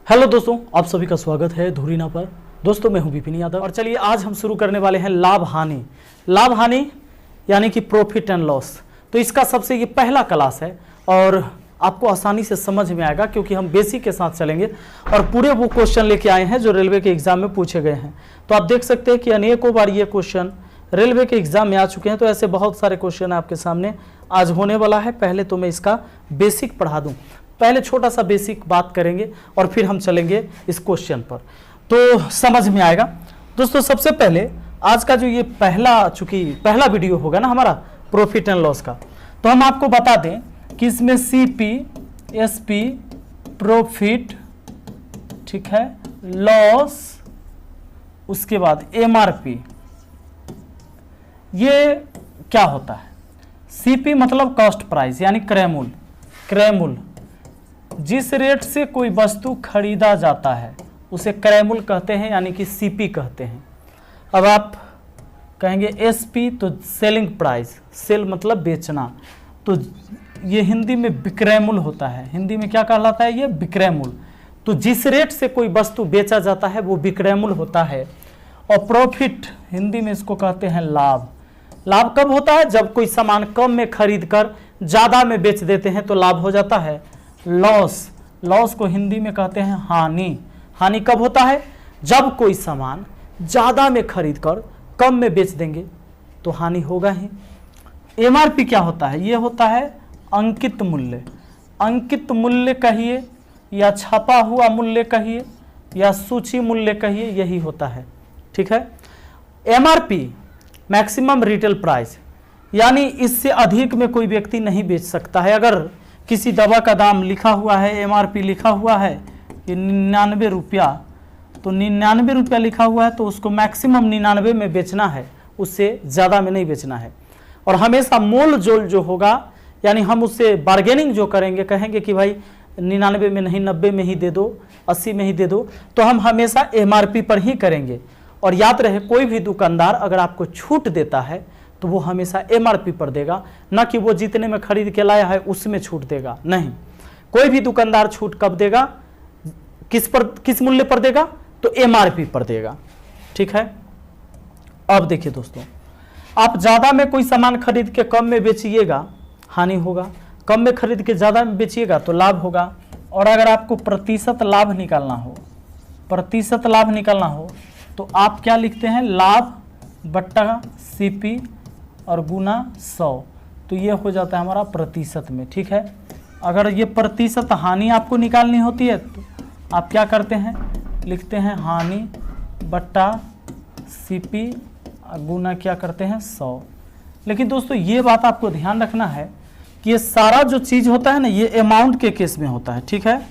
Hello दोस्तों, आप सभी का स्वागत है धुरीना पर। दोस्तों मैं हूं विपिन यादव और चलिए आज हम शुरू करने वाले हैं लाभ हानि यानी कि प्रॉफिट एंड लॉस। तो इसका सबसे ये पहला क्लास है और आपको आसानी से समझ में आएगा क्योंकि हम बेसिक के साथ चलेंगे और पूरे वो क्वेश्चन लेके आए हैं जो रेलवे के एग्जाम में पूछे गए हैं। तो आप देख सकते हैं कि अनेकों बार ये क्वेश्चन रेलवे के एग्जाम में आ चुके हैं। तो ऐसे बहुत सारे क्वेश्चन आपके सामने आज होने वाला है। पहले तो मैं इसका बेसिक पढ़ा दूं, पहले छोटा सा बेसिक बात करेंगे और फिर हम चलेंगे इस क्वेश्चन पर, तो समझ में आएगा। दोस्तों सबसे पहले आज का जो ये पहला वीडियो होगा ना हमारा प्रॉफिट एंड लॉस का, तो हम आपको बता दें कि इसमें सीपी, एसपी, प्रॉफिट, ठीक है, लॉस, उसके बाद एमआरपी, ये क्या होता है। सीपी मतलब कॉस्ट प्राइस यानी क्रय मूल्य, जिस रेट से कोई वस्तु खरीदा जाता है उसे क्रय मूल्य कहते हैं यानी कि सीपी कहते हैं। अब आप कहेंगे एसपी तो सेलिंग प्राइस, सेल मतलब बेचना, तो ये हिंदी में विक्रय मूल्य होता है। हिंदी में क्या कहलाता है, ये विक्रय मूल्य। तो जिस रेट से कोई वस्तु बेचा जाता है वो विक्रय मूल्य होता है। और प्रॉफिट हिंदी में इसको कहते हैं लाभ। लाभ कब होता है, जब कोई सामान कम में खरीद कर ज़्यादा में बेच देते हैं तो लाभ हो जाता है। लॉस को हिंदी में कहते हैं हानि कब होता है, जब कोई सामान ज़्यादा में खरीद कर कम में बेच देंगे तो हानि होगा ही। एमआरपी क्या होता है, ये होता है अंकित मूल्य कहिए या छपा हुआ मूल्य कहिए या सूची मूल्य कहिए, यही होता है, ठीक है। एमआरपी मैक्सिमम रिटेल प्राइस, यानी इससे अधिक में कोई व्यक्ति नहीं बेच सकता है। अगर किसी दवा का दाम लिखा हुआ है, एमआरपी लिखा हुआ है कि 99 रुपया, तो 99 रुपया लिखा हुआ है तो उसको मैक्सिमम 99 में बेचना है, उससे ज़्यादा में नहीं बेचना है। और हमेशा मोल जोल जो होगा, यानी हम उससे बार्गेनिंग जो करेंगे, कहेंगे कि भाई 99 में नहीं 90 में ही दे दो, 80 में ही दे दो, तो हम हमेशा एमआरपी पर ही करेंगे। और याद रहे, कोई भी दुकानदार अगर आपको छूट देता है तो वो हमेशा एमआरपी पर देगा, ना कि वो जितने में खरीद के लाया है उसमें छूट देगा। नहीं, कोई भी दुकानदार छूट कब देगा, किस मूल्य पर देगा, तो एमआरपी पर देगा, ठीक है। अब देखिए दोस्तों, आप ज़्यादा में कोई सामान खरीद के कम में बेचिएगा हानि होगा, कम में खरीद के ज़्यादा में बेचिएगा तो लाभ होगा। और अगर आपको प्रतिशत लाभ निकालना हो तो आप क्या लिखते हैं, लाभ बट्टा सीपी और गुना 100, तो ये हो जाता है हमारा प्रतिशत में, ठीक है। अगर ये प्रतिशत हानि आपको निकालनी होती है तो आप क्या करते हैं, लिखते हैं हानि बट्टा सीपी गुना क्या करते हैं 100। लेकिन दोस्तों ये बात आपको ध्यान रखना है कि ये सारा जो चीज़ होता है ना, ये अमाउंट के केस में होता है, ठीक है।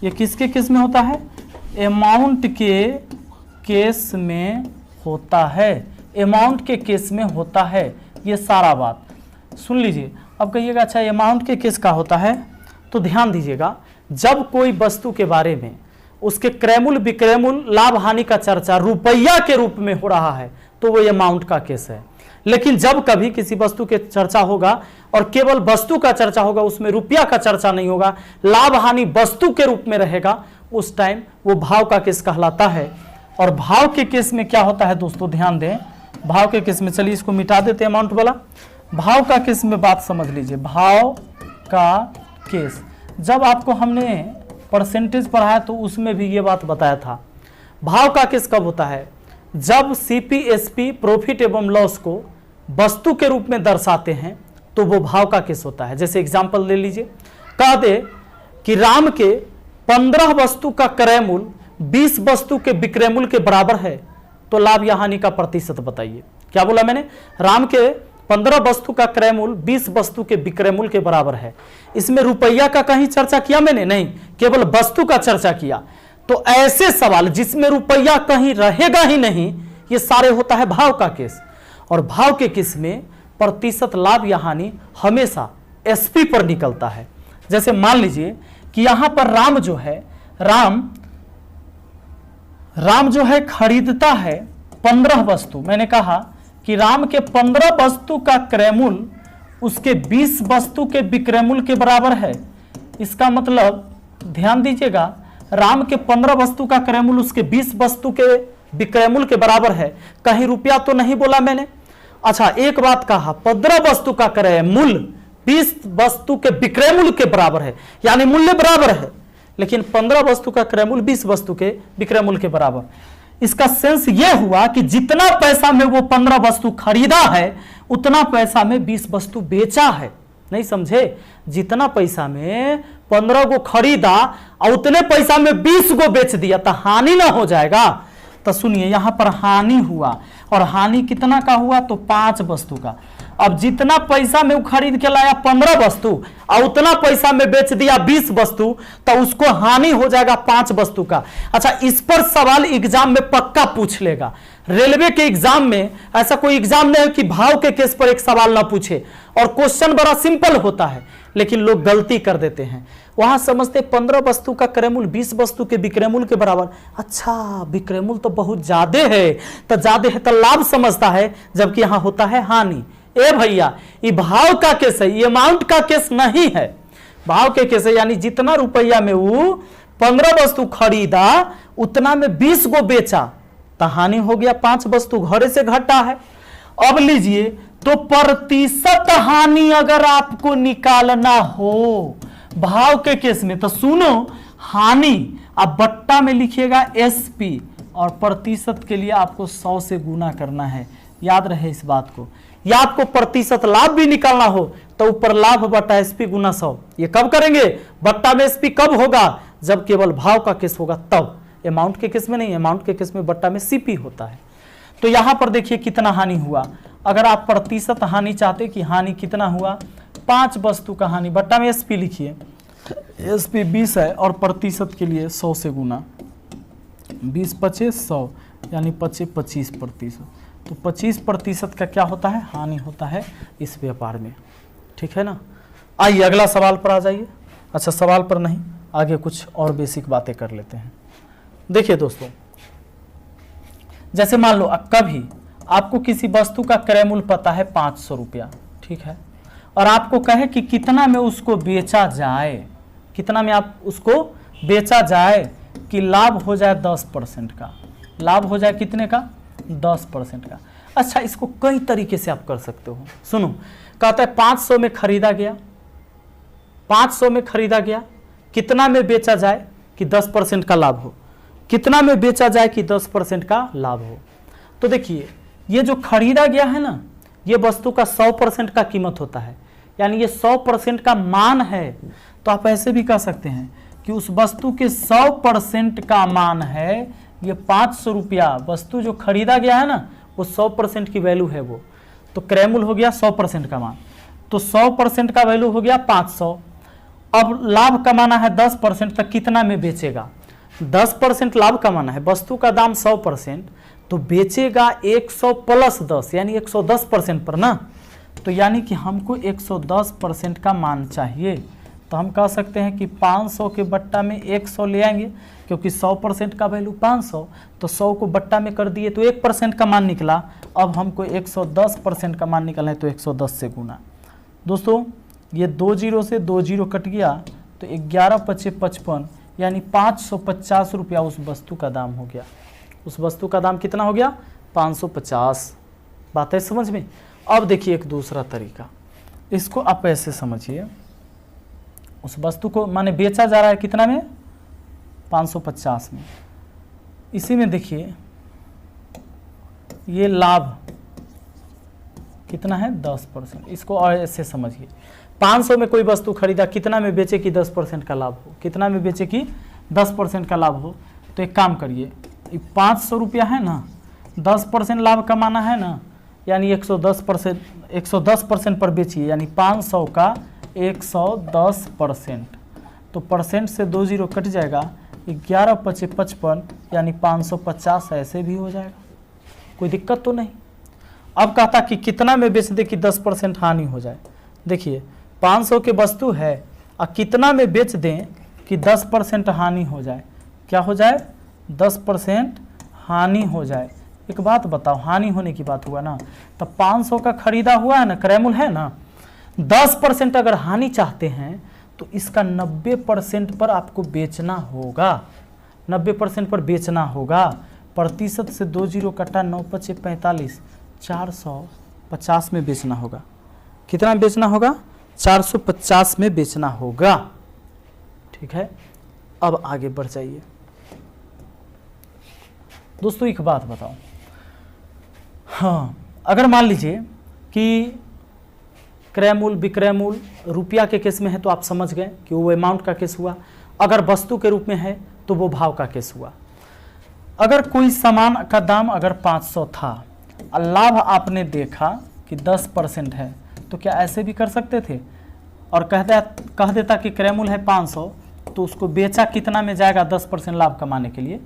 ये किसके केस में होता है, अमाउंट के केस में होता है, अमाउंट के केस में होता है। ये सारा बात सुन लीजिए। अब कहिएगा अच्छा अमाउंट के केस का होता है, तो ध्यान दीजिएगा, जब कोई वस्तु के बारे में उसके क्रय मूल्य, विक्रय मूल्य, लाभ हानि का चर्चा रुपया के रूप में हो रहा है तो वो अमाउंट का केस है। लेकिन जब कभी किसी वस्तु के चर्चा होगा और केवल वस्तु का चर्चा होगा, उसमें रुपया का चर्चा नहीं होगा, लाभ हानि वस्तु के रूप में रहेगा, उस टाइम वो भाव का केस कहलाता है। और भाव के केस में क्या होता है दोस्तों, ध्यान दें, भाव के केस में, चलिए इसको मिटा देते हैं अमाउंट वाला। भाव का केस में बात समझ लीजिए। भाव का केस, जब आपको हमने परसेंटेज पढ़ाया तो उसमें भी ये बात बताया था। भाव का केस कब होता है, जब सीपी, एसपी, प्रॉफिट एवं लॉस को वस्तु के रूप में दर्शाते हैं तो वो भाव का केस होता है। जैसे एग्जाम्पल ले लीजिए, कह दे कि राम के 15 वस्तु का क्रय मूल्य 20 वस्तु के विक्रय मूल्य के बराबर है, तो लाभ या हानि का प्रतिशत बताइए। क्या बोला मैंने, राम के 15 वस्तु का क्रय मूल्य 20 वस्तु के विक्रय मूल्य के बराबर है। इसमें रुपया का कहीं चर्चा किया मैंने, नहीं, केवल वस्तु का चर्चा किया। तो ऐसे सवाल जिसमें रुपया कहीं रहेगा ही नहीं, ये सारे होता है भाव का केस। और भाव के केस में प्रतिशत लाभ या हानि हमेशा एसपी पर निकलता है। जैसे मान लीजिए कि यहां पर राम जो है, राम जो है खरीदता है 15 वस्तु। मैंने कहा कि राम के 15 वस्तु का क्रय मूल्य उसके 20 वस्तु के विक्रय मूल्य के बराबर है। इसका मतलब ध्यान दीजिएगा, राम के 15 वस्तु का क्रय मूल्य उसके 20 वस्तु के विक्रय मूल्य के बराबर है, कहीं रुपया तो नहीं बोला मैंने। अच्छा, एक बात कहा, 15 वस्तु का क्रय मूल्य 20 वस्तु के विक्रय मूल्य के बराबर है, यानी मूल्य बराबर है, लेकिन 15 वस्तु का क्रय मूल्य 20 वस्तु के विक्रय मूल्य के बराबर। इसका सेंस यह हुआ कि जितना पैसा में वो 15 वस्तु खरीदा है उतना पैसा में 20 वस्तु बेचा है। नहीं समझे? जितना पैसा में 15 को खरीदा और उतने पैसा में 20 को बेच दिया तो हानि ना हो जाएगा? तो सुनिए, यहां पर हानि हुआ, और हानि कितना का हुआ? तो 5 वस्तु का। अब जितना पैसा में वो खरीद के लाया 15 वस्तु और उतना पैसा में बेच दिया 20 वस्तु, तो उसको हानि हो जाएगा 5 वस्तु का। अच्छा, इस पर सवाल एग्जाम में पक्का पूछ लेगा। रेलवे के एग्जाम में ऐसा कोई एग्जाम नहीं है कि भाव के केस पर एक सवाल ना पूछे, और क्वेश्चन बड़ा सिंपल होता है, लेकिन लोग गलती कर देते हैं। वहां समझते 15 वस्तु का क्रय मूल्य 20 वस्तु के विक्रय मूल्य के बराबर। अच्छा, विक्रय मूल्य तो बहुत ज्यादा है, तो ज्यादा है तो लाभ समझता है, जबकि यहां होता है हानि। ए भैया, ये भाव का केस है, ये अमाउंट का केस नहीं है, भाव के केस है। यानी जितना रुपया में वो 15 वस्तु खरीदा उतना में 20 को बेचा तो हानि हो गया, 5 वस्तु घरे से घटा है। अब लीजिए, तो प्रतिशत हानि अगर आपको निकालना हो भाव के केस में, तो सुनो, हानि आप बट्टा में लिखिएगा एसपी, और प्रतिशत के लिए आपको 100 से गुना करना है। याद रहे इस बात को। या आपको प्रतिशत लाभ भी निकालना हो तो ऊपर लाभ बटा एसपी गुना 100। ये कब करेंगे? बट्टा में एसपी कब होगा? जब केवल भाव का केस होगा तब। अमाउंट के केस में नहीं, अमाउंट के केस में बट्टा में सीपी होता है। तो यहां पर देखिए कितना हानि हुआ। अगर आप प्रतिशत हानि चाहते कि हानि कितना हुआ, 5 वस्तु का हानि, बट्टा में एसपी लिखिए, एसपी 20 है और प्रतिशत के लिए 100 से गुना, 20 पचे 100 यानी 25%। तो 25% का क्या होता है? हानि होता है इस व्यापार में। ठीक है ना? आइए अगला सवाल पर आ जाइए। अच्छा, सवाल पर नहीं, आगे कुछ और बेसिक बातें कर लेते हैं। देखिए दोस्तों, जैसे मान लो कभी आपको किसी वस्तु का क्रय मूल्य पता है 500 रुपया, ठीक है, और आपको कहे कि कितना में उसको बेचा जाए, कितना में आप उसको बेचा जाए कि लाभ हो जाए 10% का। लाभ हो जाए कितने का? 10% का। अच्छा, इसको कई तरीके से आप कर सकते हो। सुनो, कहता है 500 में खरीदा गया, 500 में खरीदा गया, कितना में बेचा जाए कि 10% का लाभ हो, कितना में बेचा जाए कि 10% का लाभ हो। तो देखिए, ये जो खरीदा गया है ना, ये वस्तु का 100% का कीमत होता है, यानी ये 100% का मान है। तो आप ऐसे भी कह सकते हैं कि उस वस्तु के 100% का मान है, ये 500 रुपया वस्तु जो खरीदा गया है ना, वो 100% की वैल्यू है वो। तो क्रय मूल्य हो गया 100% का मान, तो 100% का वैल्यू हो गया 500। अब लाभ कमाना है 10%, तक कितना में बेचेगा? 10% लाभ कमाना है, वस्तु का दाम 100%, तो बेचेगा 100 प्लस 10 यानी 110% पर ना। तो यानी कि हमको 110% का मान चाहिए। तो हम कह सकते हैं कि 500 के बट्टा में 100 ले आएंगे, क्योंकि 100% का वैल्यू 500, तो 100 को बट्टा में कर दिए तो 1% का मान निकला। अब हमको 110% का मान निकलना है, तो 110 से गुना। दोस्तों, ये 2 जीरो से 2 जीरो कट गया, तो 11 पचे 55 यानी 550 रुपया उस वस्तु का दाम हो गया। उस वस्तु का दाम कितना हो गया? 550। बात है समझ में? अब देखिए एक दूसरा तरीका, इसको आप ऐसे समझिए। उस वस्तु को माने बेचा जा रहा है कितना में? 550 में। इसी में देखिए ये लाभ कितना है? 10%। इसको और ऐसे समझिए, 500 में कोई वस्तु खरीदा, कितना में बेचे कि 10% का लाभ हो, कितना में बेचे कि 10% का लाभ हो। तो एक काम करिए, 500 रुपया है ना, 10% लाभ कमाना है ना, यानी 110% पर बेचिए, यानी 500 का 110%। तो परसेंट से 2 जीरो कट जाएगा, 11 पचे 55 यानी 550 ऐसे भी हो जाएगा, कोई दिक्कत तो नहीं। अब कहता कि कितना में बेच दे कि 10% हानि हो जाए। देखिए 500 के वस्तु है और कितना में बेच दें कि 10% हानि हो जाए। क्या हो जाए? 10% हानि हो जाए। एक बात बताओ, हानि होने की बात हुआ ना, तो 500 का खरीदा हुआ है ना, क्रय मूल्य है ना, 10% अगर हानि चाहते हैं तो इसका 90% पर आपको बेचना होगा। 90% पर बेचना होगा। प्रतिशत से 2 जीरो कटा, 9 पचे 45, 450 में बेचना होगा। कितना बेचना होगा? 450 में बेचना होगा। ठीक है, अब आगे बढ़ जाइए दोस्तों। एक बात बताओ, हाँ, अगर मान लीजिए कि क्रय मूल्य विक्रय मूल्य रुपया के केस में है तो आप समझ गए कि वो अमाउंट का केस हुआ। अगर वस्तु के रूप में है तो वो भाव का केस हुआ। अगर कोई सामान का दाम अगर 500 था और लाभ आपने देखा कि 10% है, तो क्या ऐसे भी कर सकते थे और कह देता कि क्रय मूल्य है 500, तो उसको बेचा कितना में जाएगा? 10% लाभ कमाने के लिए।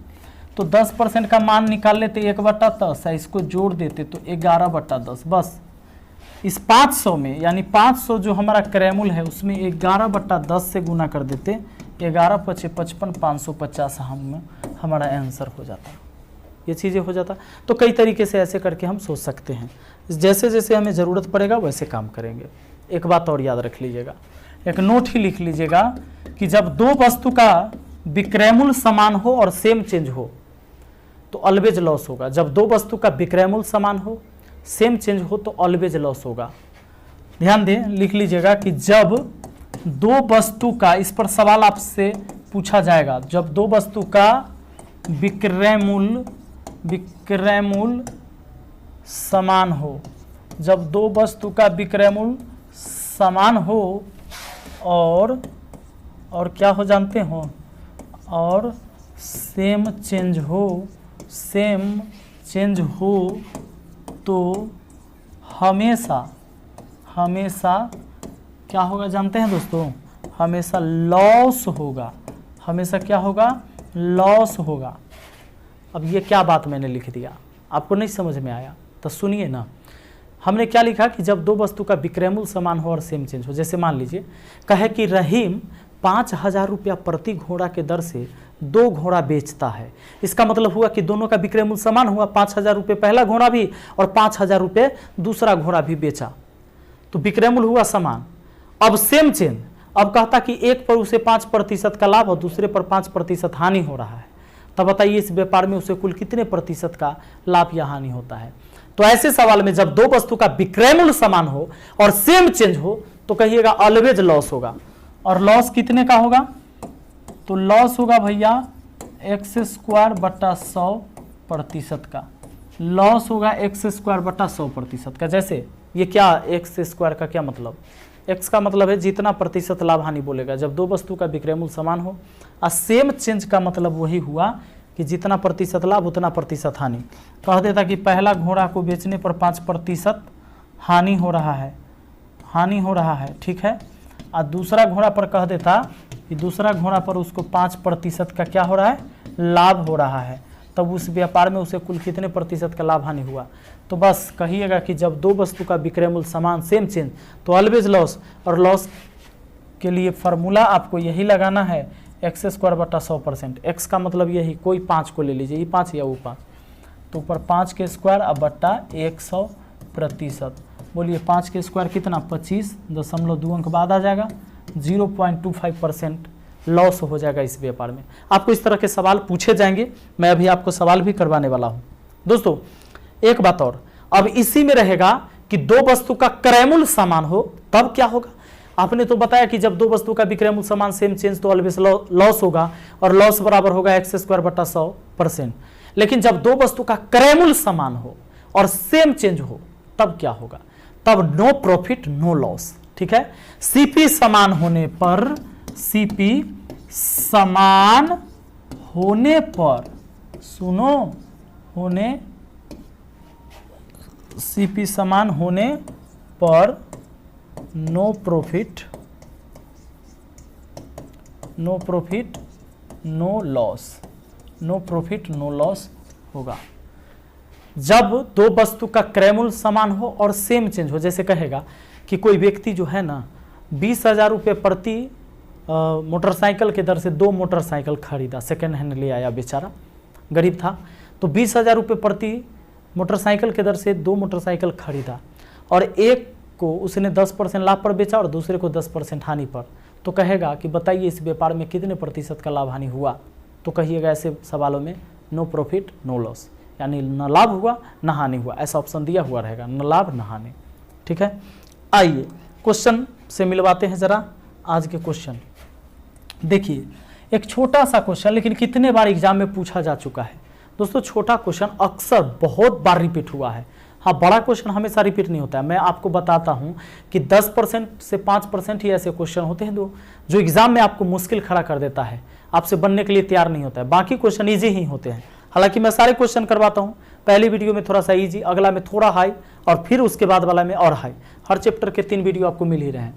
तो 10% का मान निकाल लेते 1/10 है, इसको जोड़ देते तो 11/10। बस इस 500 में, यानी 500 जो हमारा क्रय मूल्य है उसमें 11/10 से गुना कर देते, 11 पचे 55, 550 हमारा आंसर हो जाता। ये चीज़ें हो जाता। तो कई तरीके से ऐसे करके हम सोच सकते हैं। जैसे जैसे हमें ज़रूरत पड़ेगा वैसे काम करेंगे। एक बात और याद रख लीजिएगा, एक नोट ही लिख लीजिएगा कि जब दो वस्तु का विक्रय मूल्य समान हो और सेम चेंज हो तो ऑलवेज लॉस होगा। जब दो वस्तु का विक्रय मूल्य समान हो, सेम चेंज हो तो ऑलवेज लॉस होगा। ध्यान दें, लिख लीजिएगा कि जब दो वस्तु का, इस पर सवाल आपसे पूछा जाएगा, जब दो वस्तु का विक्रय मूल्य समान हो, जब दो वस्तु का विक्रय मूल्य समान हो और क्या हो जानते हो, और सेम चेंज हो तो हमेशा क्या होगा जानते हैं दोस्तों? हमेशा लॉस होगा। हमेशा क्या होगा? लॉस होगा। अब ये क्या बात मैंने लिख दिया, आपको नहीं समझ में आया तो सुनिए ना। हमने क्या लिखा कि जब दो वस्तु का विक्रय मूल्य समान हो और सेम चेंज हो। जैसे मान लीजिए कहे कि रहीम 5000 रुपया प्रति घोड़ा के दर से 2 घोड़ा बेचता है। इसका मतलब हुआ कि दोनों का विक्रय मूल्य समान हुआ, 5000 रुपये पहला घोड़ा भी और 5000 रुपये दूसरा घोड़ा भी बेचा, तो विक्रय मूल्य हुआ समान। अब सेम चेंज, अब कहता कि एक पर उसे 5% का लाभ और दूसरे पर 5% हानि हो रहा है, तब बताइए इस व्यापार में उसे कुल कितने प्रतिशत का लाभ या हानि होता है? तो ऐसे सवाल में जब दो वस्तु का विक्रय मूल्य समान हो और सेम चेंज हो तो कहिएगा ऑलवेज लॉस होगा। और लॉस कितने का होगा? तो लॉस होगा भैया x²/100% का। लॉस होगा x²/100% का। जैसे ये क्या x² का क्या मतलब? x का मतलब है जितना प्रतिशत लाभ हानि बोलेगा जब दो वस्तु का विक्रय मूल्य समान हो, और सेम चेंज का मतलब वही हुआ कि जितना प्रतिशत लाभ उतना प्रतिशत हानि। कह देता कि पहला घोड़ा को बेचने पर 5% हानि हो रहा है, ठीक है। और दूसरा घोड़ा पर कह देता कि दूसरा घोड़ा पर उसको 5% का क्या हो रहा है? लाभ हो रहा है, तब उस व्यापार में उसे कुल कितने प्रतिशत का लाभ हानि हुआ? तो बस कहिएगा कि जब दो वस्तु का विक्रय मूल्य समान सेम चेंज तो ऑलवेज लॉस। और लॉस के लिए फार्मूला आपको यही लगाना है, x²/100%। x का मतलब यही, कोई 5 को ले लीजिए, ये 5 या वो 5, तो ऊपर 5 के स्क्वायर अब बट्टा 100%। बोलिए 5 के स्क्वायर कितना? 25.2 अंक बाद आ जाएगा, 0.25% लॉस हो जाएगा इस व्यापार में। आपको इस तरह के सवाल पूछे जाएंगे, मैं अभी आपको सवाल भी करवाने वाला हूं। दोस्तों एक बात और, अब इसी में रहेगा कि दो वस्तु का क्रय मूल्य समान हो तब क्या होगा? आपने तो बताया कि जब दो वस्तु का विक्रय मूल्य समान सेम चेंज तो ऑलवेज लॉस होगा, और लॉस बराबर होगा x²/100%। लेकिन जब दो वस्तु का क्रय मूल्य समान हो और सेम चेंज हो तब क्या होगा? तब नो प्रॉफिट नो लॉस, ठीक है। सीपी समान होने पर, सीपी समान होने पर, सुनो, सीपी समान होने पर नो प्रॉफिट नो लॉस होगा। जब दो वस्तु का क्रय मूल्य समान हो और सेम चेंज हो। जैसे कहेगा कि कोई व्यक्ति जो है ना 20,000 रुपये प्रति मोटरसाइकिल के दर से 2 मोटरसाइकिल खरीदा, सेकेंड हैंड ले आया, बेचारा गरीब था, तो 20,000 रुपये प्रति मोटरसाइकिल के दर से 2 मोटरसाइकिल खरीदा, और एक को उसने 10% लाभ पर बेचा और दूसरे को 10% हानि पर। तो कहेगा कि बताइए इस व्यापार में कितने प्रतिशत का लाभ हानि हुआ? तो कहिएगा ऐसे सवालों में नो प्रॉफिट नो लॉस, यानी न लाभ हुआ न हानि हुआ, ऐसा ऑप्शन दिया हुआ रहेगा, न लाभ न हानि। ठीक है, आइए क्वेश्चन से मिलवाते हैं जरा आज के क्वेश्चन। देखिए एक छोटा सा क्वेश्चन, लेकिन कितने बार एग्जाम में पूछा जा चुका है दोस्तों। छोटा क्वेश्चन अक्सर बहुत बार रिपीट हुआ है। हाँ, बड़ा क्वेश्चन हमेशा रिपीट नहीं होता है। मैं आपको बताता हूँ कि 10% से 5% ही ऐसे क्वेश्चन होते हैं जो एग्जाम में आपको मुश्किल खड़ा कर देता है, आपसे बनने के लिए तैयार नहीं होता है। बाकी क्वेश्चन ईजी ही होते हैं। हालांकि मैं सारे क्वेश्चन करवाता हूँ, पहली वीडियो में थोड़ा सा ईजी, अगला में थोड़ा हाई, और फिर उसके बाद वाला में और हाई। हर चैप्टर के 3 वीडियो आपको मिल ही रहे हैं।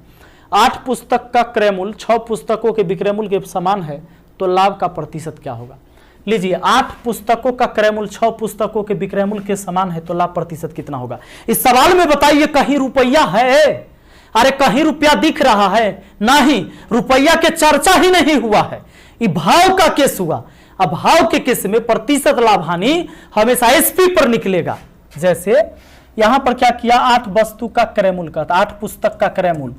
8 पुस्तक का क्रय मूल्य 6 पुस्तकों के विक्रय मूल्य के समान है तो लाभ का प्रतिशत क्या होगा। लीजिए 8 पुस्तकों का क्रय मूल्य 6 पुस्तकों के विक्रय मूल्य के समान है तो लाभ प्रतिशत कितना होगा। इस सवाल में बताइए कहीं रुपया है? अरे कहीं रुपया दिख रहा है? नहीं, रुपया के चर्चा ही नहीं हुआ है। ये भाव का केस हुआ। अब भाव के केस में प्रतिशत लाभ हानि हमेशा एसपी पर निकलेगा। जैसे यहां पर क्या किया, 8 वस्तु का क्रय मूल्य का, 8 पुस्तक का क्रय मूल्य,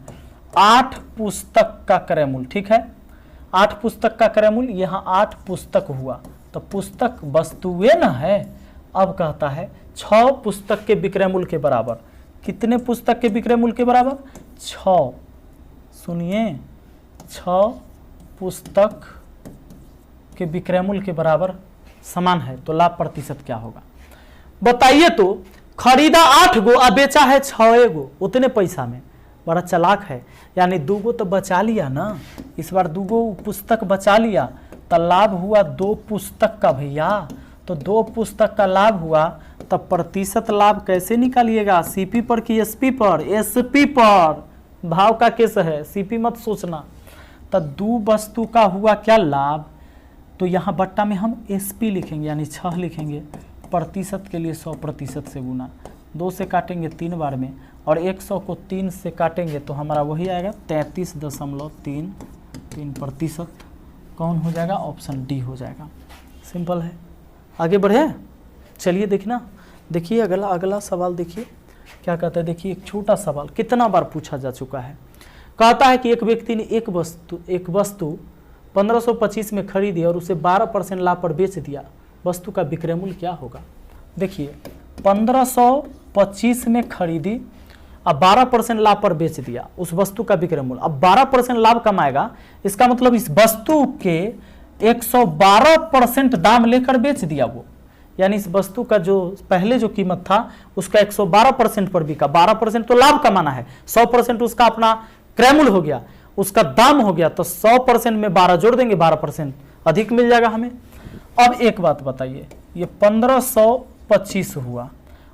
8 पुस्तक का क्रय मूल्य, ठीक है, 8 पुस्तक का क्रय मूल्य, यहां 8 पुस्तक हुआ तो पुस्तक वस्तुएं न है। अब कहता है 6 पुस्तक के विक्रय मूल्य के बराबर। कितने पुस्तक के विक्रय मूल्य के बराबर? 6। सुनिए, 6 पुस्तक के विक्रय मूल्य के बराबर समान है तो लाभ प्रतिशत क्या होगा बताइए। तो खरीदा 8 गो और बेचा है 6 गो, उतने पैसा में। बड़ा चालाक है, यानी 2 गो तो बचा लिया ना, इस बार 2 गो पुस्तक बचा लिया तो लाभ हुआ 2 पुस्तक का भैया। तो 2 पुस्तक का लाभ हुआ, तब प्रतिशत लाभ कैसे निकालिएगा? सीपी पर कि एसपी पर? एसपी पर। भाव का केस है, सीपी मत सोचना। तो 2 वस्तु का हुआ क्या लाभ, तो यहाँ बट्टा में हम एसपी लिखेंगे, यानी 6 लिखेंगे। प्रतिशत के लिए 100% से गुना, 2 से काटेंगे 3 बार में, और 100 को 3 से काटेंगे तो हमारा वही आएगा 33.33%। कौन हो जाएगा? ऑप्शन डी हो जाएगा। सिंपल है। आगे बढ़े, चलिए देखना। देखिए अगला सवाल देखिए क्या कहता है। देखिए एक छोटा सवाल कितना बार पूछा जा चुका है। कहता है कि एक व्यक्ति ने एक वस्तु 1525 में खरीदी और उसे 12% लाभ पर बेच दिया, वस्तु का विक्रय मूल्य क्या होगा। देखिए 1525 में खरीदी अब 12% लाभ पर बेच दिया उस वस्तु का विक्रय मूल्य। अब 12% लाभ कमाएगा, इसका मतलब इस वस्तु के 112% दाम लेकर बेच दिया वो, यानी इस वस्तु का जो पहले जो कीमत था उसका 112% पर बिका। 12% तो लाभ कमाना है, 100% उसका अपना क्रय मूल्य हो गया, उसका दाम हो गया, तो 100% में 12 जोड़ देंगे, 12% अधिक मिल जाएगा हमें। अब एक बात बताइए, ये 1525 हुआ,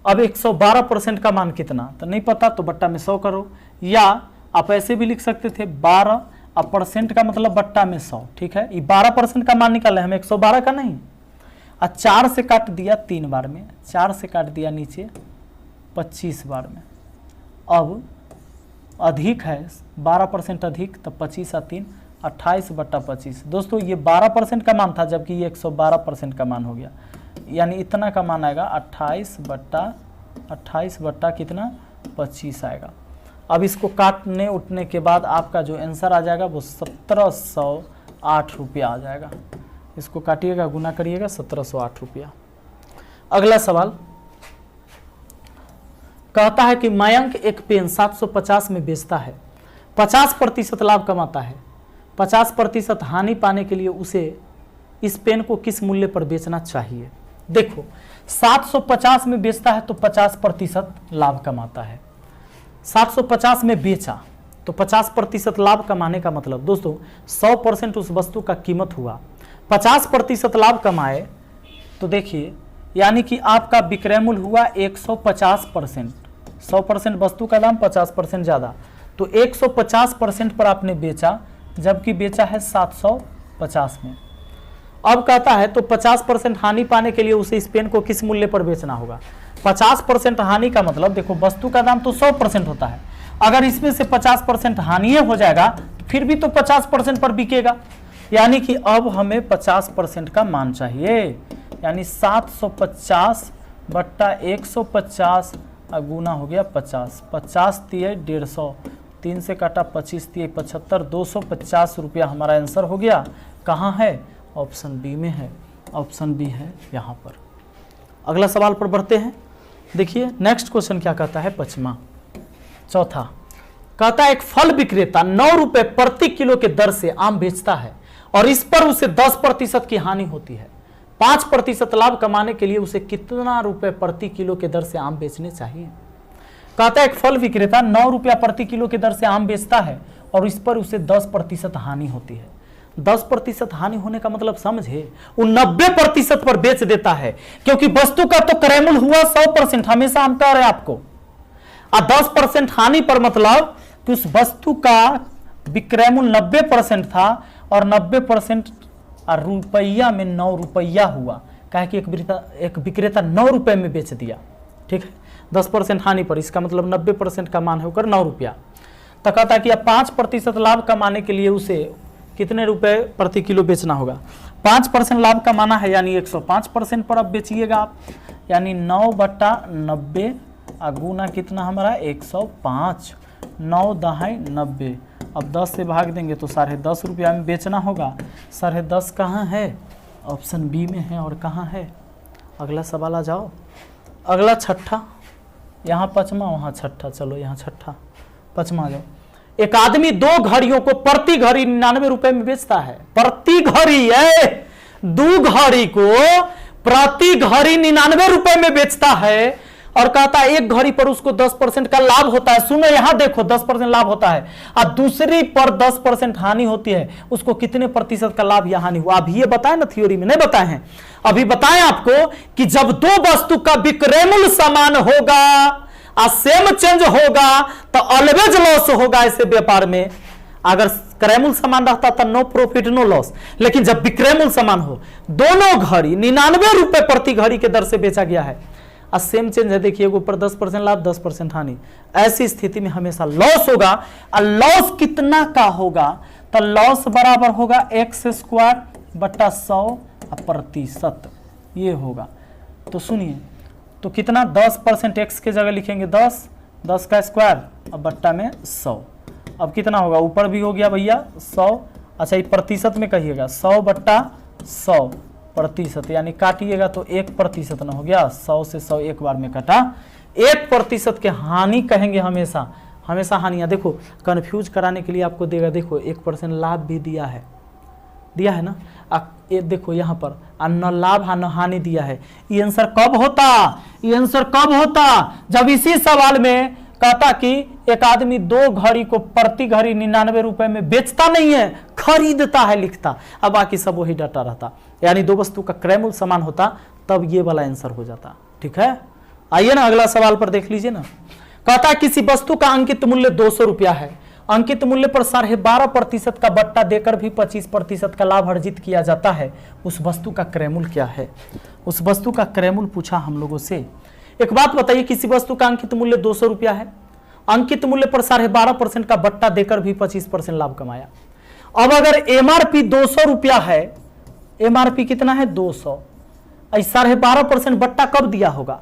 अब 112% का मान कितना, तो नहीं पता, तो बट्टा में 100 करो, या आप ऐसे भी लिख सकते थे 12 अब परसेंट का मतलब बट्टा में 100। ठीक है, ये 12% का मान निकाले हमें, 112 का नहीं। और 4 से काट दिया 3 बार में, 4 से काट दिया नीचे 25 बार में। अब अधिक है 12% अधिक, तो 25 और 3 28/25। दोस्तों ये 12% का मान था, जबकि ये 112% का मान हो गया, यानी इतना का मान आएगा 28 कितना 25 आएगा। अब इसको काटने उठने के बाद आपका जो आंसर आ जाएगा वो 1708 रुपया आ जाएगा। इसको काटिएगा, गुना करिएगा, 1708 रुपया। अगला सवाल कहता है कि मयंक एक पेन 750 में बेचता है, 50% लाभ कमाता है, 50% हानि पाने के लिए उसे इस पेन को किस मूल्य पर बेचना चाहिए। देखो 750 में बेचता है तो 50% लाभ कमाता है, 750 में बेचा तो 50% लाभ कमाने का मतलब दोस्तों 100% उस वस्तु का कीमत हुआ, 50% लाभ कमाए तो देखिए यानी कि आपका विक्रय मूल्य हुआ 150%, 100% वस्तु का दाम 50% ज़्यादा, तो 150% पर आपने बेचा, जबकि बेचा है 750 में। अब कहता है तो 50% हानि पाने के लिए उसे इस पेन को किस मूल्य पर बेचना होगा। 50% हानि का मतलब देखो वस्तु का दाम तो 100% होता है, अगर इसमें से 50% हानि हो जाएगा तो फिर भी तो 50% पर बिकेगा, यानी कि अब हमें 50% का मान चाहिए, यानी 750 बट्टा 150 गुना हो गया 50, 50 तिये 150, 3 से काटा 25 तिये 75, 250 रुपया हमारा आंसर हो गया। कहाँ है? ऑप्शन बी में है, ऑप्शन बी है यहाँ पर। अगला सवाल पर बढ़ते हैं। देखिए नेक्स्ट क्वेश्चन क्या कहता है, 5वां चौथा कहता है एक फल विक्रेता 9 रुपए प्रति किलो के दर से आम बेचता है और इस पर उसे 10% की हानि होती है। 5% लाभ कमाने के लिए उसे कितना रुपए प्रति किलो के दर से आम बेचने चाहिए। कहता है एक फल विक्रेता 9 रुपया प्रति किलो के दर से आम बेचता है और इस पर उसे 10% हानि होती है। 10% हानि होने का मतलब समझे, वो 90% पर बेच देता है, क्योंकि वस्तु का तो क्रय मूल्य हुआ 100%, हमेशा हम कह रहे हैं आपको। और 10% हानि पर मतलब कि उस वस्तु का विक्रय मूल्य 90% था और 90% रुपया में 9 रुपया हुआ, कहे कि एक विक्रेता 9 रुपए में बेच दिया, ठीक है। 10% हानि पर, इसका मतलब 90% का मान होकर 9 रुपया। तो कहता है कि अब 5% लाभ कमाने के लिए उसे कितने रुपए प्रति किलो बेचना होगा। 5% लाभ कमाना है यानी 105% पर अब बेचिएगा आप, यानी 9/90 गुना कितना हमारा 105, 9 दहाई 90। अब 10 से भाग देंगे तो 10.5 रुपया में बेचना होगा। 10.5 कहाँ है, ऑप्शन बी में है। और कहाँ है, अगला सवाल आ जाओ। अगला छठा, यहाँ 5वां वहाँ छठा, चलो यहाँ छठा 5वां जाओ। एक आदमी 2 घड़ियों को प्रति घड़ी 99 रुपए में बेचता है। प्रति घड़ी है, 2 घड़ी को प्रति घड़ी 99 रुपए में बेचता है और कहता है एक घड़ी पर उसको 10% का लाभ होता है। सुनो यहां देखो, 10% लाभ होता है और दूसरी पर 10% हानि होती है। उसको कितने प्रतिशत का लाभ या हानि हुआ, अभी ये बताए ना, थ्योरी में नहीं बताए हैं। अभी बताएं आपको कि जब 2 वस्तु का विक्रय मूल्य समान होगा और सेम चेंज होगा तो ऑलवेज लॉस होगा। ऐसे व्यापार में अगर क्रय मूल्य समान रहता था नो प्रॉफिट नो लॉस, लेकिन जब विक्रय मूल्य समान हो, दोनों घड़ी 99 रुपए प्रति घड़ी के दर से बेचा गया है और सेम चेंज है, देखिए ऊपर 10% लाभ 10% हानि, ऐसी स्थिति में हमेशा लॉस होगा। और लॉस कितना का होगा, तो लॉस बराबर होगा x²/100%, ये होगा। तो सुनिए, तो कितना 10% x के जगह लिखेंगे 10 का स्क्वायर अब बट्टा में 100। अब कितना होगा, ऊपर भी हो गया भैया 100। अच्छा ये प्रतिशत में कहिएगा 100/100%, यानी काटिएगा तो 1% ना हो गया, 100 से 100 एक बार में कटा। 1% के हानि कहेंगे हमेशा, हमेशा हानियां। देखो कंफ्यूज कराने के लिए आपको देगा, देखो 1% लाभ भी दिया है ना, ये देखो यहाँ पर न लाभ न हानि दिया है। ये आंसर कब होता, ये आंसर कब होता, जब इसी सवाल में कहता कि एक आदमी 2 घड़ी को प्रति घड़ी 99 रुपए में बेचता नहीं है, खरीदता है लिखता, अब बाकी सब वही डाटा रहता, यानी 2 वस्तु का क्रय मूल्य समान होता, तब ये वाला आंसर हो जाता। ठीक है, आइए ना अगला सवाल पर देख लीजिए ना। कहता है किसी वस्तु का अंकित मूल्य 200 रुपया है, अंकित मूल्य पर 12.5% का बट्टा देकर भी 25% का लाभ अर्जित किया जाता है, उस वस्तु का क्रय मूल्य क्या है। उस वस्तु का क्रय मूल्य पूछा हम लोगों से। एक बात बताइए, किसी वस्तु का अंकित मूल्य 200 रुपया है, अंकित मूल्य पर 12.5% का बट्टा देकर भी 25% लाभ कमाया। अब अगर एमआरपी 200 रुपया है, एमआरपी कितना है 200, 12.5% बट्टा कब दिया होगा,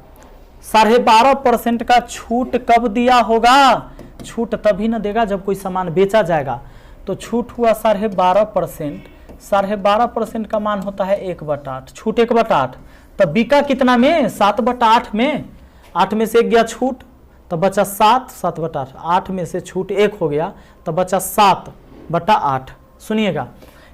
12.5% का छूट कब दिया होगा। छूट तभी ना देगा जब कोई सामान बेचा जाएगा, तो छूट हुआ 12.5%, 12.5% का मान होता है 1/8, छूट 1/8, तब बिका कितना में 7/8 में, 8 में से 1 गया छूट तो बचा 7, 7/8, 8 में से छूट 1 हो गया तो बचा 7/8। सुनिएगा,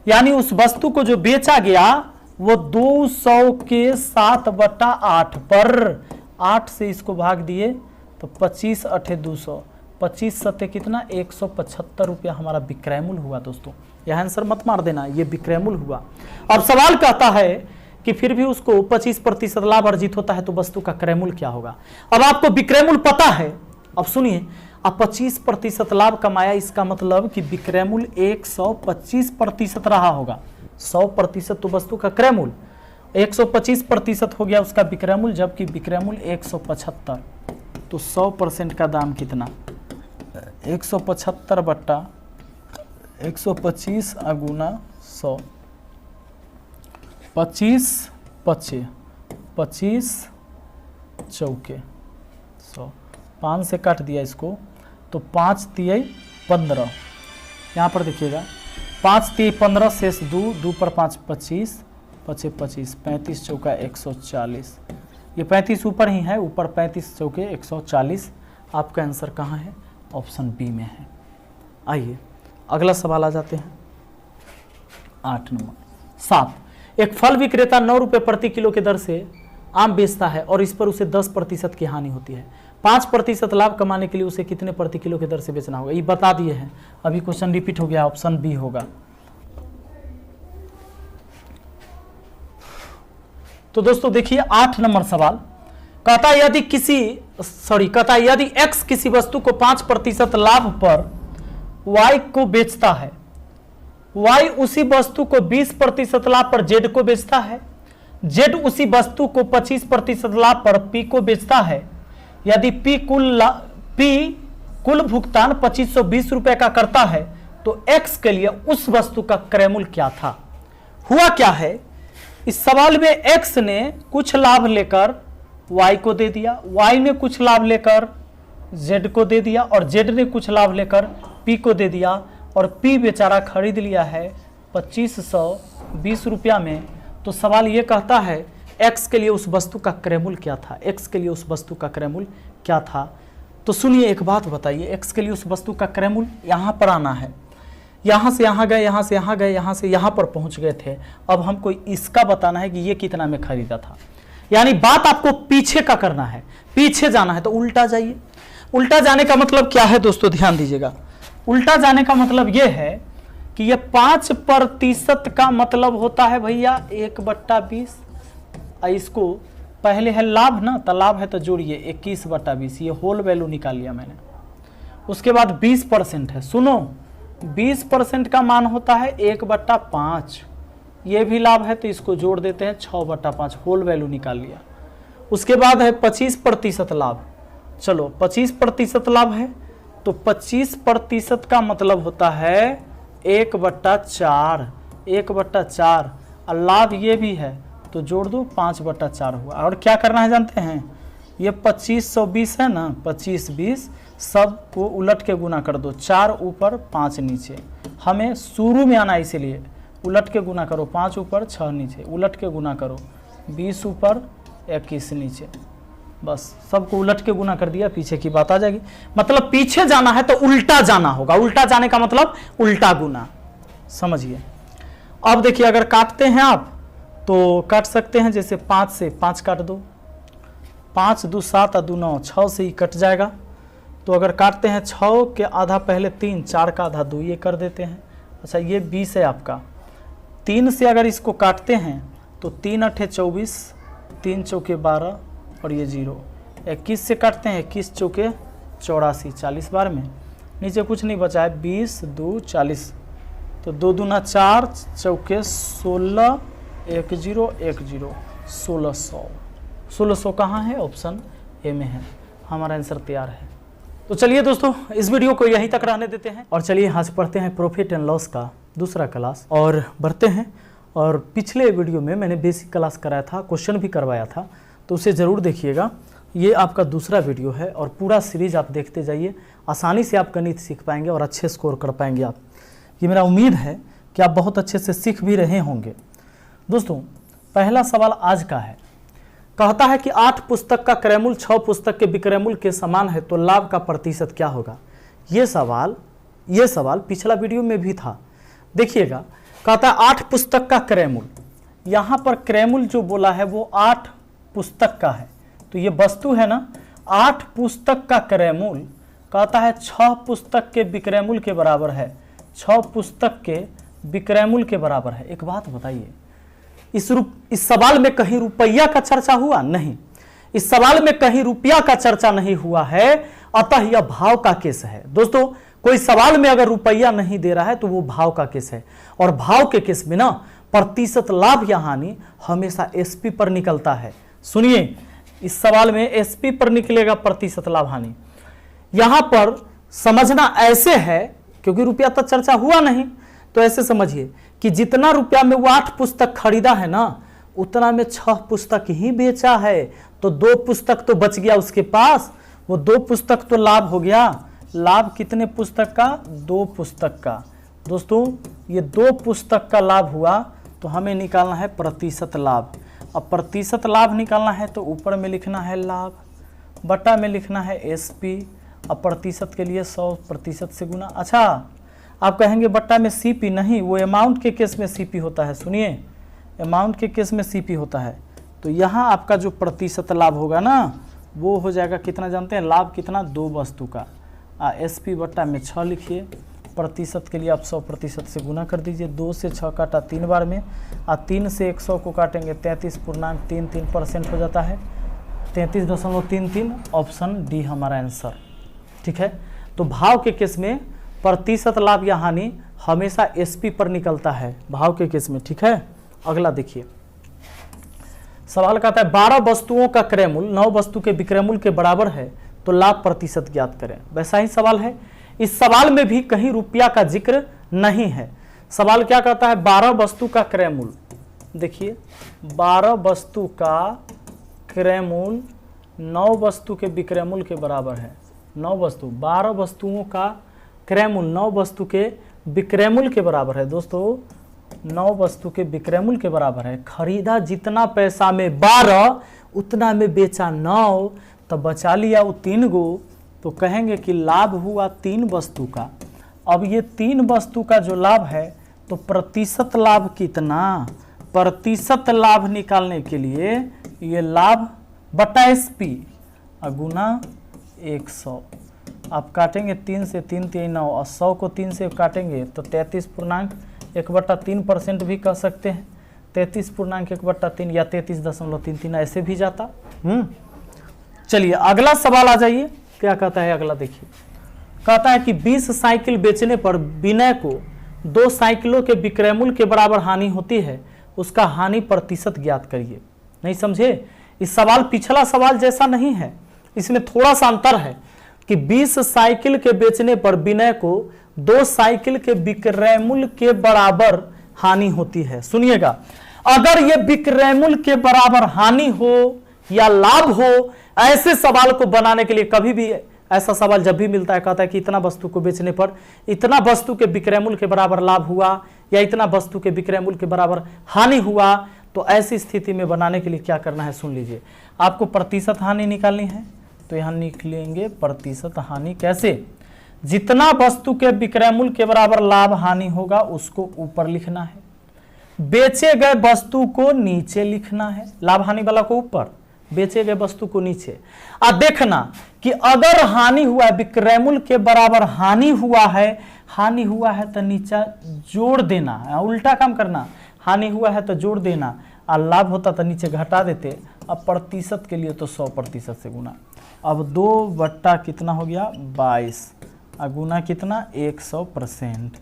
यानी उस वस्तु को जो बेचा गया वो 200 के 7/8 पर 8 से इसको भाग दिए तो 25 8 200, 25 सत्ते कितना 175 रुपया हमारा विक्रय मूल्य हुआ। दोस्तों यह आंसर मत मार देना, ये विक्रय मूल्य हुआ। अब सवाल कहता है कि फिर भी उसको 25% लाभ अर्जित होता है तो वस्तु का क्रय मूल्य क्या होगा। अब आपको विक्रय मूल्य पता है, अब सुनिए, अब 25% लाभ कमाया, इसका मतलब कि विक्रय मूल्य 125% रहा होगा। 100% तो वस्तु का क्रय मूल्य, 125% हो गया उसका विक्रय मूल्य, जबकि विक्रय मूल्य 175, तो 100% का दाम कितना 175/125 गुना 100, 25 चौके 100, 5 से काट दिया इसको तो 5 दिए 15। यहाँ पर देखिएगा 5 3 15 शेष 2, 2 पर 5 25, 5 25, 35 चौका 140। ये 35 ऊपर ही है, ऊपर 35 चौके 140। आपका आंसर कहाँ है? ऑप्शन बी में है। आइए अगला सवाल आ जाते हैं 8 नंबर। 7, एक फल विक्रेता 9 रुपये प्रति किलो के दर से आम बेचता है और इस पर उसे 10% की हानि होती है। 5% लाभ कमाने के लिए उसे कितने प्रति किलो के दर से बेचना होगा? ये बता दिए हैं, अभी क्वेश्चन रिपीट हो गया, ऑप्शन बी होगा। तो दोस्तों देखिए 8 नंबर सवाल कहता है यदि x किसी वस्तु को 5% लाभ पर y को बेचता है, y उसी वस्तु को 20% लाभ पर z को बेचता है, z उसी वस्तु को 25% लाभ पर p को बेचता है। यदि p कुल भुगतान 2520 रुपए का करता है तो x के लिए उस वस्तु का क्रय मूल्य क्या था? हुआ क्या है, इस सवाल में x ने कुछ लाभ लेकर y को दे दिया, y ने कुछ लाभ लेकर z को दे दिया और z ने कुछ लाभ लेकर p को दे दिया और p बेचारा खरीद लिया है 2520 रुपया में। तो सवाल ये कहता है x के लिए उस वस्तु का क्रय मूल्य क्या था? x के लिए उस वस्तु का क्रय मूल्य क्या था? तो सुनिए एक बात बताइए, x के लिए उस वस्तु का क्रय मूल्य यहाँ पर आना है, यहाँ से यहाँ गए, यहाँ से यहाँ गए, यहाँ से यहाँ पर पहुँच गए थे। अब हमको इसका बताना है कि ये कितना में खरीदा था, यानी बात आपको पीछे का करना है, पीछे जाना है। तो उल्टा जाइए। उल्टा जाने का मतलब क्या है दोस्तों, ध्यान दीजिएगा। उल्टा जाने का मतलब ये है कि ये 5% का मतलब होता है भैया 1/20। इसको पहले है लाभ ना, तो लाभ है तो जोड़िए 21/20, ये होल वैल्यू निकाल लिया मैंने। उसके बाद 20% है, सुनो 20% का मान होता है 1/5, ये भी लाभ है तो इसको जोड़ देते हैं 6/5, होल वैल्यू निकाल लिया। उसके बाद है 25% लाभ, चलो 25% लाभ है तो 25% का मतलब होता है 1/4, 1/4 और लाभ ये भी है तो जोड़ दो 5/4 हुआ। और क्या करना है जानते हैं, ये 2520 है ना, 2520 सब को उलट के गुना कर दो, 4 ऊपर 5 नीचे। हमें शुरू में आना, इसीलिए उलट के गुना करो, 5 ऊपर 6 नीचे, उलट के गुना करो 20 ऊपर 21 नीचे, बस सबको उलट के गुना कर दिया, पीछे की बात आ जाएगी। मतलब पीछे जाना है तो उल्टा जाना होगा, उल्टा जाने का मतलब उल्टा गुना, समझिए। अब देखिए अगर काटते हैं आप तो काट सकते हैं, जैसे 5 से 5 काट दो, 5 2 7 2 9, 6 से ही कट जाएगा। तो अगर काटते हैं 6 के आधा पहले 3, 4 का आधा 2, ये कर देते हैं। अच्छा ये 20 है आपका, 3 से अगर इसको काटते हैं तो 3 8 24, 3 चौके 12 और ये 0। 21 से काटते हैं, 21 चौके 84, 40 बार में नीचे कुछ नहीं बचा है, 20 2 40, तो 2 दूना 4 चौके 16, 1 0 1 0, 1600। 1600 कहाँ है? ऑप्शन ए में है, हमारा आंसर तैयार है। तो चलिए दोस्तों इस वीडियो को यहीं तक रहने देते हैं और चलिए यहाँ से पढ़ते हैं प्रॉफिट एंड लॉस का दूसरा क्लास और बढ़ते हैं। और पिछले वीडियो में मैंने बेसिक क्लास कराया था, क्वेश्चन भी करवाया था, तो उसे ज़रूर देखिएगा। ये आपका दूसरा वीडियो है और पूरा सीरीज आप देखते जाइए, आसानी से आप गणित सीख पाएंगे और अच्छे स्कोर कर पाएंगे आप। ये मेरा उम्मीद है कि आप बहुत अच्छे से सीख भी रहे होंगे। दोस्तों पहला सवाल आज का है, कहता है कि 8 पुस्तक का क्रय मूल्य 6 पुस्तक के विक्रय मूल्य के समान है तो लाभ का प्रतिशत क्या होगा? ये सवाल पिछला वीडियो में भी था, देखिएगा। कहता है 8 पुस्तक का क्रय मूल्य, यहाँ पर क्रय मूल्य जो बोला है वो 8 पुस्तक का है, तो ये वस्तु है ना, 8 पुस्तक का क्रय मूल्य कहता है 6 पुस्तक के विक्रय मूल्य के बराबर है, 6 पुस्तक के विक्रय मूल्य के बराबर है। एक बात बताइए, इस सवाल में कहीं रुपया का चर्चा हुआ? नहीं, इस सवाल में कहीं रुपया का चर्चा नहीं हुआ है, अतः यह भाव का केस है। दोस्तों कोई सवाल में अगर रुपया नहीं दे रहा है तो वो भाव का केस है, और भाव के केस में ना प्रतिशत लाभ या हानि हमेशा एसपी पर निकलता है। सुनिए, इस सवाल में एसपी पर निकलेगा प्रतिशत लाभ हानि। यहां पर समझना ऐसे है, क्योंकि रुपया तक चर्चा हुआ नहीं, तो ऐसे समझिए कि जितना रुपया में वो 8 पुस्तक खरीदा है ना, उतना में 6 पुस्तक ही बेचा है, तो 2 पुस्तक तो बच गया उसके पास, वो 2 पुस्तक तो लाभ हो गया। लाभ कितने पुस्तक का? 2 पुस्तक का। दोस्तों ये 2 पुस्तक का लाभ हुआ, तो हमें निकालना है प्रतिशत लाभ। अब प्रतिशत लाभ निकालना है तो ऊपर में लिखना है लाभ, बटा में लिखना है एसपी। अब प्रतिशत के लिए 100% से गुना। अच्छा, आप कहेंगे बट्टा में सीपी, नहीं, वो अमाउंट के केस में सीपी होता है। सुनिए, अमाउंट के केस में सीपी होता है। तो यहाँ आपका जो प्रतिशत लाभ होगा ना, वो हो जाएगा कितना जानते हैं, लाभ कितना, 2 वस्तु का। एसपी बट्टा में 6 लिखिए। प्रतिशत के लिए आप 100% से गुना कर दीजिए। 2 से 6 काटा 3 बार में, 3 से 100 को काटेंगे 33.33% हो जाता है, 33.33। ऑप्शन डी हमारा आंसर। ठीक है, तो भाव के केस में प्रतिशत लाभ या हानि हमेशा एसपी पर निकलता है भाव के केस में। ठीक है, अगला देखिए सवाल कहता है 12 वस्तुओं का क्रय मूल्य 9 वस्तु के विक्रय मूल्य के बराबर है, तो लाभ प्रतिशत ज्ञात करें। वैसा ही सवाल है। इस सवाल में भी कहीं रुपया का जिक्र नहीं है। सवाल क्या कहता है, 12 वस्तु का क्रय मूल्य। देखिए 12 वस्तु का क्रय मूल्य 9 वस्तु के विक्रय मूल्य के बराबर है। 9 वस्तु, 12 वस्तुओं का क्रय मूल्य 9 वस्तु के विक्रय मूल्य के बराबर है। दोस्तों 9 वस्तु के विक्रय मूल्य के बराबर है। खरीदा जितना पैसा में 12, उतना में बेचा 9, तो बचा लिया वो 3 गो। तो कहेंगे कि लाभ हुआ 3 वस्तु का। अब ये 3 वस्तु का जो लाभ है, तो प्रतिशत लाभ कितना, प्रतिशत लाभ निकालने के लिए ये लाभ बटा एसपी गुना 100। आप काटेंगे 3 से 3 3 9 और 100 को 3 से काटेंगे तो 33.1/3% भी कह सकते हैं। 33.1/3 या 33.33 ऐसे भी जाता। चलिए अगला सवाल आ जाइए, क्या कहता है अगला देखिए। कहता है कि 20 साइकिल बेचने पर विनय को 2 साइकिलों के विक्रय मूल्य के बराबर हानि होती है, उसका हानि प्रतिशत ज्ञात करिए। नहीं समझे, इस सवाल पिछला सवाल जैसा नहीं है, इसमें थोड़ा सा अंतर है कि 20 साइकिल के बेचने पर विनय को 2 साइकिल के विक्रय मूल्य के बराबर हानि होती है। सुनिएगा, अगर ये विक्रय मूल्य के बराबर हानि हो या लाभ हो, ऐसे सवाल को बनाने के लिए कभी भी ऐसा सवाल जब भी मिलता है, कहता है कि इतना वस्तु को बेचने पर इतना वस्तु के विक्रय मूल्य के बराबर लाभ हुआ या इतना वस्तु के विक्रय मूल्य के बराबर हानि हुआ, तो ऐसी स्थिति में बनाने के लिए क्या करना है सुन लीजिए। आपको प्रतिशत हानि निकालनी है, तो यहां निकलेंगे प्रतिशत हानि। कैसे, जितना वस्तु के विक्रय मूल्य के बराबर लाभ हानि होगा उसको ऊपर लिखना है, बेचे गए वस्तु को नीचे लिखना है, लाभ हानि वाला को ऊपर, बेचे गए वस्तु को नीचे। अब देखना कि अगर हानि हुआ है, विक्रय मूल्य के बराबर हानि हुआ है तो नीचे जोड़ देना है, उल्टा काम करना, हानि हुआ है तो जोड़ देना, और लाभ होता तो नीचे घटा देते। अब प्रतिशत के लिए तो 100% से गुना। अब 2 बट्टा कितना हो गया 22, गुना कितना 100%।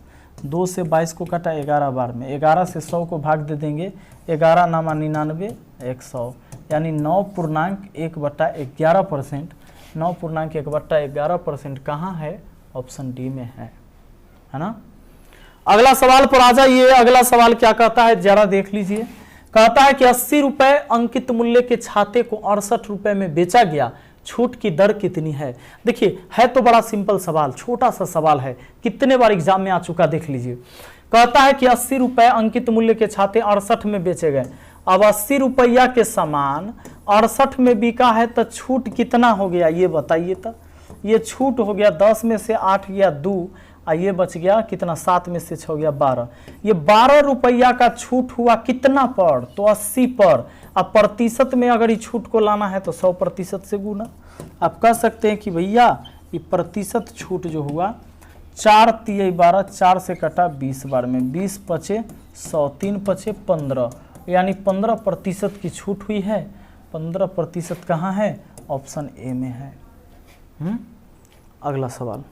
2 से 22 को काटा 11 बार में, 11 से 100 को भाग दे देंगे, 11 नामा 99 100, यानी 9.1/11%। 9.1/11% कहाँ है, ऑप्शन डी में है ना। अगला सवाल पर आ जाइए। अगला सवाल क्या कहता है जरा देख लीजिए। कहता है कि 80 रुपए अंकित मूल्य के छाते को 68 रुपए में बेचा गया, छूट की दर कितनी है। देखिए है तो बड़ा सिंपल सवाल, छोटा सा सवाल है, कितने बार एग्जाम में आ चुका देख लीजिए। कहता है कि 80 रुपए अंकित मूल्य के छाते 68 में बेचे गए। अब 80 रुपया के सामान 68 में बिका है तो छूट कितना हो गया ये बताइए। तो ये छूट हो गया 10 में से 8 गया 2, और ये बच गया कितना 7 में से 6 गया 12। ये 12 रुपया का छूट हुआ कितना पर, तो 80 पर। अब प्रतिशत में अगर ये छूट को लाना है तो 100% से गुना। आप कह सकते हैं कि भैया ये प्रतिशत छूट जो हुआ 4 × 12, 4 से कटा 20 बार में, 20 पचे 100, 3 पचे 15, यानी 15% की छूट हुई है। 15% कहाँ है, ऑप्शन ए में है। अगला सवाल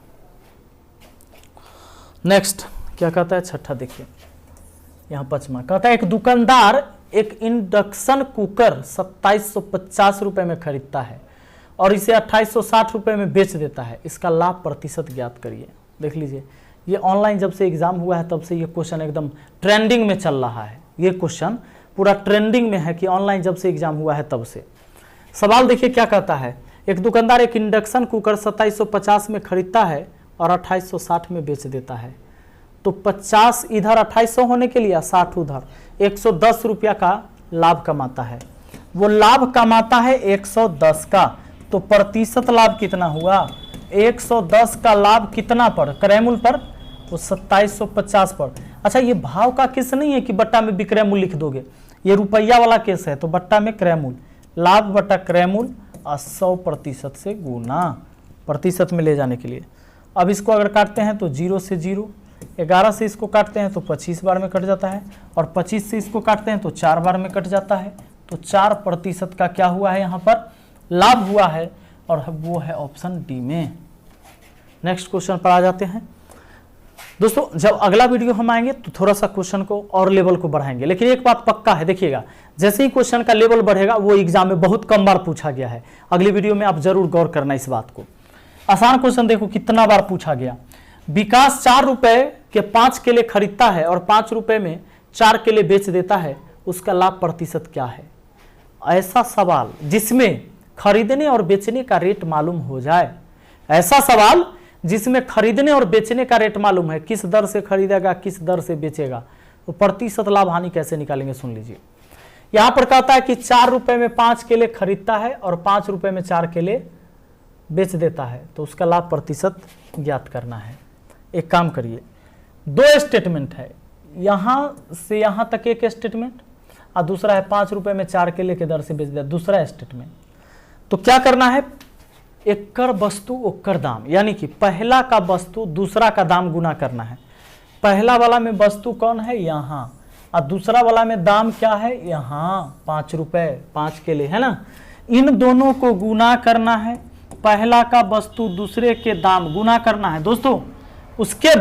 नेक्स्ट क्या कहता है, छठा देखिए यहाँ 5वां कहता है एक दुकानदार एक इंडक्शन कुकर 2750 रुपए में खरीदता है और इसे 2860 रुपए में बेच देता है, इसका लाभ प्रतिशत ज्ञात करिए। देख लीजिए ये ऑनलाइन जब से एग्जाम हुआ है तब से ये क्वेश्चन एकदम ट्रेंडिंग में चल रहा है। ये क्वेश्चन पूरा ट्रेंडिंग में है कि ऑनलाइन जब से एग्जाम हुआ है तब से। सवाल देखिए क्या कहता है, एक दुकानदार एक इंडक्शन कुकर 2750 में खरीदता है और 2860 में बेच देता है। तो 50 इधर 2800 होने के लिए 60 उधर, 110 रुपया का लाभ कमाता है। वो लाभ कमाता है 110 का, तो प्रतिशत लाभ कितना हुआ? 110 का लाभ कितना पर? क्रय मूल्य पर, वो 2750 पर। अच्छा, ये भाव का केस नहीं है कि बट्टा में विक्रय मूल्य लिख दोगे, ये रुपया वाला केस है। तो बट्टा में क्रय मूल्य, लाभ बट्टा क्रय मूल्य 100% से गुना, प्रतिशत में ले जाने के लिए। अब इसको अगर काटते हैं तो 0 से 0, 11 से इसको काटते हैं तो 25 बार में कट जाता है, और 25 से इसको काटते हैं तो 4 बार में कट जाता है। तो 4% का क्या हुआ है? यहाँ पर लाभ हुआ है, और वो है ऑप्शन डी में। नेक्स्ट क्वेश्चन पर आ जाते हैं दोस्तों। जब अगला वीडियो हम आएंगे तो थोड़ा सा क्वेश्चन को और लेवल को बढ़ाएंगे, लेकिन एक बात पक्का है, देखिएगा जैसे ही क्वेश्चन का लेवल बढ़ेगा, वो एग्जाम में बहुत कम बार पूछा गया है। अगली वीडियो में आप जरूर गौर करना इस बात को। आसान क्वेश्चन देखो कितना बार पूछा गया। विकास 4 रुपए के 5 केले खरीदता है और 5 रुपए में 4 केले बेच देता है, उसका लाभ प्रतिशत क्या है? ऐसा सवाल जिसमें खरीदने और बेचने का रेट मालूम हो जाए, ऐसा सवाल जिसमें खरीदने और बेचने का रेट मालूम है, किस दर से खरीदेगा किस दर से बेचेगा, तो प्रतिशत लाभ हानि कैसे निकालेंगे सुन लीजिए। यहां पर कहता है कि 4 रुपए में 5 केले खरीदता है और 5 रुपए में 4 केले बेच देता है, तो उसका लाभ प्रतिशत ज्ञात करना है। एक काम करिए, 2 स्टेटमेंट है, यहां से यहां तक एक स्टेटमेंट, और दूसरा है 5 रुपए में 4 केले के दर से बेच दिया, दूसरा स्टेटमेंट। तो क्या करना है? एक्कर वस्तु ओक्कर दाम, यानी कि पहला का वस्तु दूसरा का दाम गुना करना है। पहला वाला में वस्तु कौन है? यहाँ, और दूसरा वाला में दाम क्या है? यहाँ 5 रुपए 5 केले, है ना। इन दोनों को गुना करना है, पहला का वस्तु दूसरे के दाम गुना करना है दोस्तों। उसके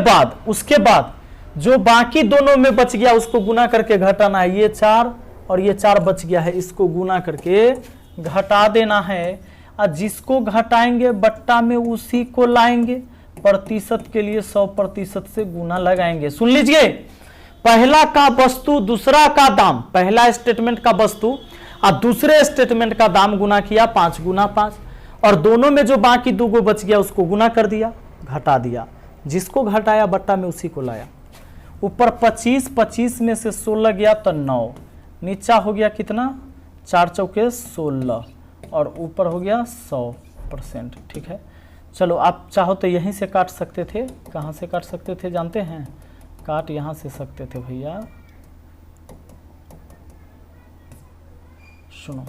बाद जो बाकी दोनों में बच गया उसको गुना करके घटाना है। ये 4 और ये 4 बच गया है, इसको गुना करके घटा देना है, और जिसको घटाएंगे बट्टा में उसी को लाएंगे, प्रतिशत के लिए 100% से गुना लगाएंगे। सुन लीजिए, पहला का वस्तु दूसरा का दाम, पहला स्टेटमेंट का वस्तु और दूसरे स्टेटमेंट का दाम गुना किया 5 गुना 5, और दोनों में जो बाकी 2 गो बच गया उसको गुना कर दिया, घटा दिया, जिसको घटाया बट्टा में उसी को लाया। ऊपर 25 में से 16 गया तो 9, नीचा हो गया कितना? 4 चौके 16, और ऊपर हो गया 100%। ठीक है, चलो आप चाहो तो यहीं से काट सकते थे। कहाँ से काट सकते थे जानते हैं? काट यहाँ से सकते थे भैया। सुनो,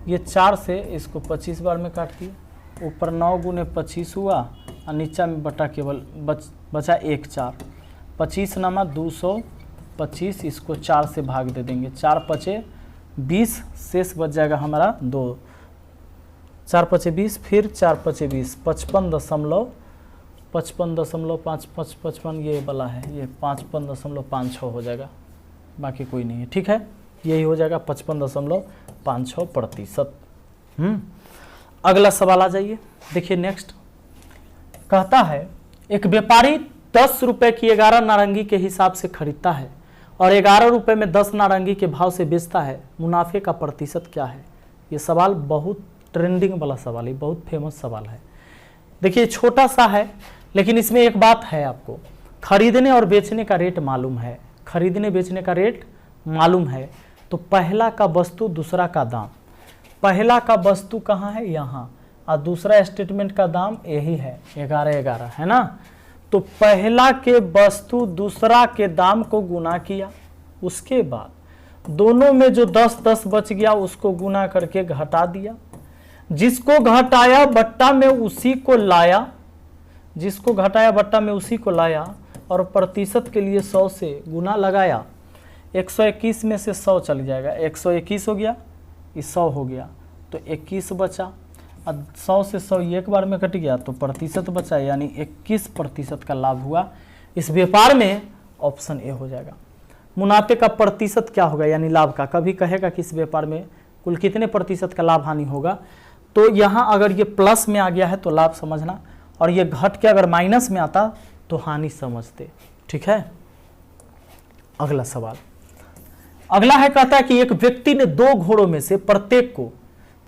ये 4 से इसको 25 बार में काट दिया, ऊपर 9 गुने 25 हुआ, और नीचा में बटा केवल बचा 1 4, 25 नामा 225, इसको 4 से भाग दे देंगे, 4 पचे 20, शेष बच जाएगा हमारा 2, 4 पचे 20, फिर 4 पचे 20, 55.55, ये वाला है, ये 55.56 हो जाएगा, बाकी कोई नहीं है। ठीक है, यही हो जाएगा 55.56%। अगला सवाल आ जाइए, देखिए नेक्स्ट। कहता है एक व्यापारी 10 रुपए की 11 नारंगी के हिसाब से खरीदता है और 11 रुपए में 10 नारंगी के भाव से बेचता है, मुनाफे का प्रतिशत क्या है? ये सवाल बहुत ट्रेंडिंग वाला सवाल है, बहुत फेमस सवाल है। देखिए छोटा सा है, लेकिन इसमें एक बात है, आपको खरीदने और बेचने का रेट मालूम है, खरीदने बेचने का रेट मालूम है, तो पहला का वस्तु दूसरा का दाम, पहला का वस्तु कहाँ है? यहाँ, और दूसरा स्टेटमेंट का दाम यही है 11 है ना। तो पहला के वस्तु दूसरा के दाम को गुना किया, उसके बाद दोनों में जो 10 बच गया उसको गुना करके घटा दिया, जिसको घटाया बट्टा में उसी को लाया, जिसको घटाया बट्टा में उसी को लाया, और प्रतिशत के लिए 100 से गुना लगाया। 121 में से 100 चल जाएगा, 121 हो गया, ये 100 हो गया, तो 21 बचा, और 100 से 100 एक बार में कट गया तो प्रतिशत बचा, यानी 21% का लाभ हुआ। इस व्यापार में ऑप्शन ए हो जाएगा। मुनाफे का प्रतिशत क्या होगा, यानी लाभ का। कभी कहेगा कि इस व्यापार में कुल कितने प्रतिशत का लाभ हानि होगा, तो यहाँ अगर ये प्लस में आ गया है तो लाभ समझना, और ये घट के अगर माइनस में आता तो हानि समझते। ठीक है, अगला सवाल। अगला है, कहता है कि एक व्यक्ति ने 2 घोड़ों में से प्रत्येक को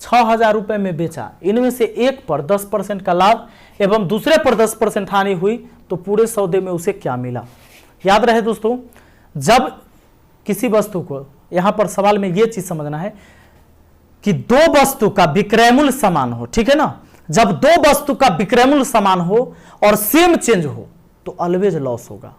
6000 रुपए में बेचा, इनमें से एक पर 10% का लाभ एवं दूसरे पर 10% हानि हुई, तो पूरे सौदे में उसे क्या मिला। याद रहे दोस्तों, जब किसी वस्तु को, यहां पर सवाल में यह चीज समझना है कि दो वस्तु का विक्रय मूल्य समान हो, ठीक है ना। जब दो वस्तु का विक्रय मूल्य समान हो और सेम चेंज हो तो ऑलवेज लॉस होगा।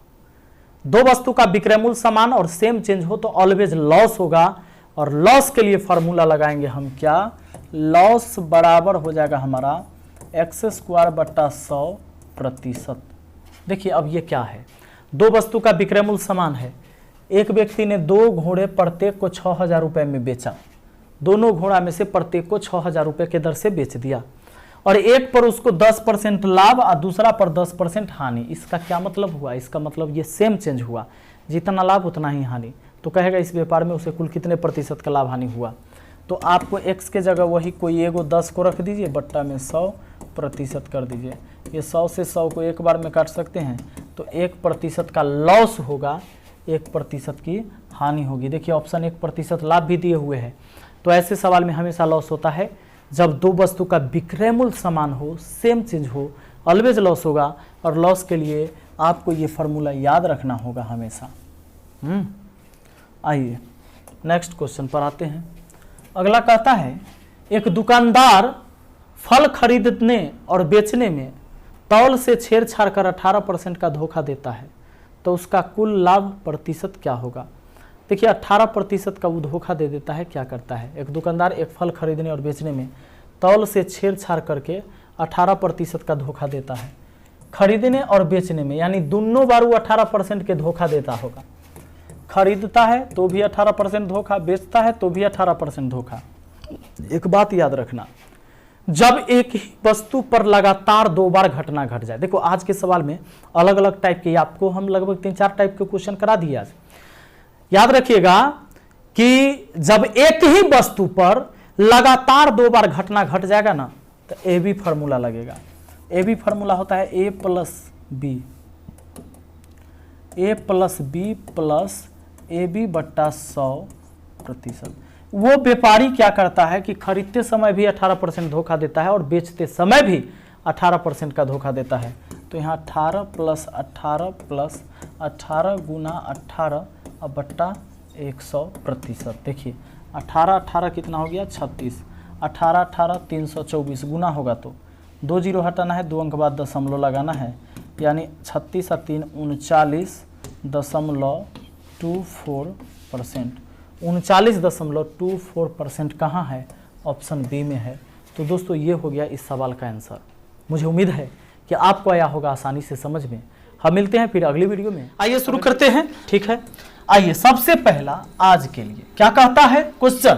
दो वस्तु का विक्रय मूल्य समान और सेम चेंज हो तो ऑलवेज लॉस होगा। और लॉस के लिए फॉर्मूला लगाएंगे हम क्या, लॉस बराबर हो जाएगा हमारा x² बट्टा 100%। देखिए अब ये क्या है, दो वस्तु का विक्रय मूल्य समान है। एक व्यक्ति ने 2 घोड़े प्रत्येक को 6000 रुपए में बेचा, दोनों घोड़ा में से प्रत्येक को 6000 रुपए के दर से बेच दिया, और एक पर उसको 10% लाभ और दूसरा पर 10% हानि। इसका क्या मतलब हुआ, इसका मतलब ये सेम चेंज हुआ, जितना लाभ उतना ही हानि। तो कहेगा इस व्यापार में उसे कुल कितने प्रतिशत का लाभ हानि हुआ। तो आपको x के जगह वही कोई एगो 10 को रख दीजिए, बट्टा में 100% कर दीजिए। ये 100 से 100 को एक बार में काट सकते हैं, तो 1% का लॉस होगा, 1% की हानि होगी। देखिए ऑप्शन 1% लाभ भी दिए हुए हैं। तो ऐसे सवाल में हमेशा लॉस होता है जब दो वस्तु का विक्रय मूल्य समान हो, सेम चेंज हो, ऑलवेज लॉस होगा। और लॉस के लिए आपको ये फॉर्मूला याद रखना होगा हमेशा। आइए नेक्स्ट क्वेश्चन पर आते हैं। अगला कहता है एक दुकानदार फल खरीदने और बेचने में तौल से छेड़छाड़ कर 18% का धोखा देता है, तो उसका कुल लाभ प्रतिशत क्या होगा। देखिए 18% का वो धोखा दे देता है। क्या करता है, एक दुकानदार एक फल खरीदने और बेचने में तौल से छेड़छाड़ करके 18% का धोखा देता है। खरीदने और बेचने में यानी दोनों बार वो 18% के धोखा देता होगा। खरीदता है तो भी 18% धोखा, बेचता है तो भी 18% धोखा। एक बात याद रखना, जब एक ही वस्तु पर लगातार 2 बार घटना घट जाए। देखो आज के सवाल में अलग अलग टाइप के, आपको हम लगभग 3-4 टाइप के क्वेश्चन करा दिए आज। याद रखिएगा कि जब एक ही वस्तु पर लगातार 2 बार घटना घट जाएगा ना, तो ए बी फॉर्मूला लगेगा। ए बी फॉर्मूला होता है A plus B plus A B बट्टा 100%। वो व्यापारी क्या करता है कि खरीदते समय भी 18% धोखा देता है और बेचते समय भी 18% का धोखा देता है। तो यहाँ 18 प्लस 18 गुना 18 और बट्टा 100%। देखिए 18 कितना हो गया 36, 18 324 गुना होगा तो 2 जीरो हटाना है, 2 अंक बाद दशमलव लगाना है, यानी 36 और 3 39.24%। 39.24% कहाँ है, ऑप्शन बी में है। तो दोस्तों ये हो गया इस सवाल का आंसर। मुझे उम्मीद है कि आपको आया होगा आसानी से समझ में। हम मिलते हैं फिर अगली वीडियो में। आइए शुरू करते हैं, ठीक है। आइए सबसे पहला आज के लिए क्या कहता है क्वेश्चन,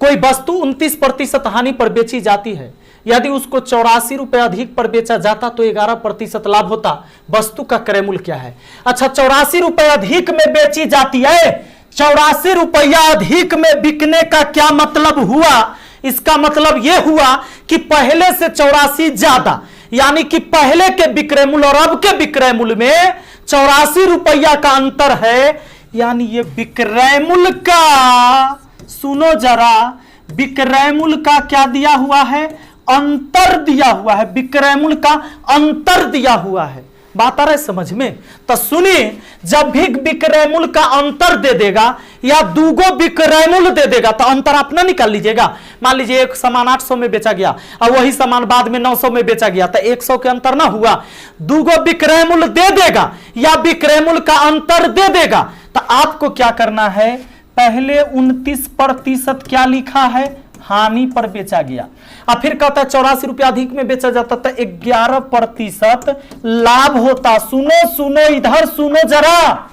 कोई वस्तु 29% हानि पर बेची जाती है, यदि उसको 84 रुपए अधिक पर बेचा जाता तो 11% लाभ होता, वस्तु का क्रय मूल्य क्या है। अच्छा 84 रुपए अधिक में बेची जाती है, 84 रुपया अधिक में बिकने का क्या मतलब हुआ, इसका मतलब यह हुआ कि पहले से 84 ज्यादा, यानी कि पहले के विक्रय मूल्य और अब के विक्रय मूल्य में 84 रुपया का अंतर है। यानी ये विक्रय मूल्य का, सुनो जरा, विक्रय मूल्य का क्या दिया हुआ है, अंतर दिया हुआ है, विक्रय मूल्य का अंतर दिया हुआ है। बात आ रहा है समझ में। तो सुनिए, जब भी विक्रय मूल्य का अंतर दे देगा या दूगो विक्रय मूल्य दे देगा तो अंतर अपना निकाल लीजिएगा। मान लीजिए एक सामान 800 में बेचा गया और वही सामान बाद में 900 में बेचा गया, तो 100 के अंतर ना हुआ। दूगो विक्रय मूल्य दे देगा या विक्रय मूल्य का अंतर दे देगा, तो आपको क्या करना है, पहले 29% क्या लिखा है, हानि पर बेचा गया, और फिर कहता है 84 रुपया अधिक में बेचा जाता तो 11% लाभ होता। सुनो सुनो इधर सुनो जरा,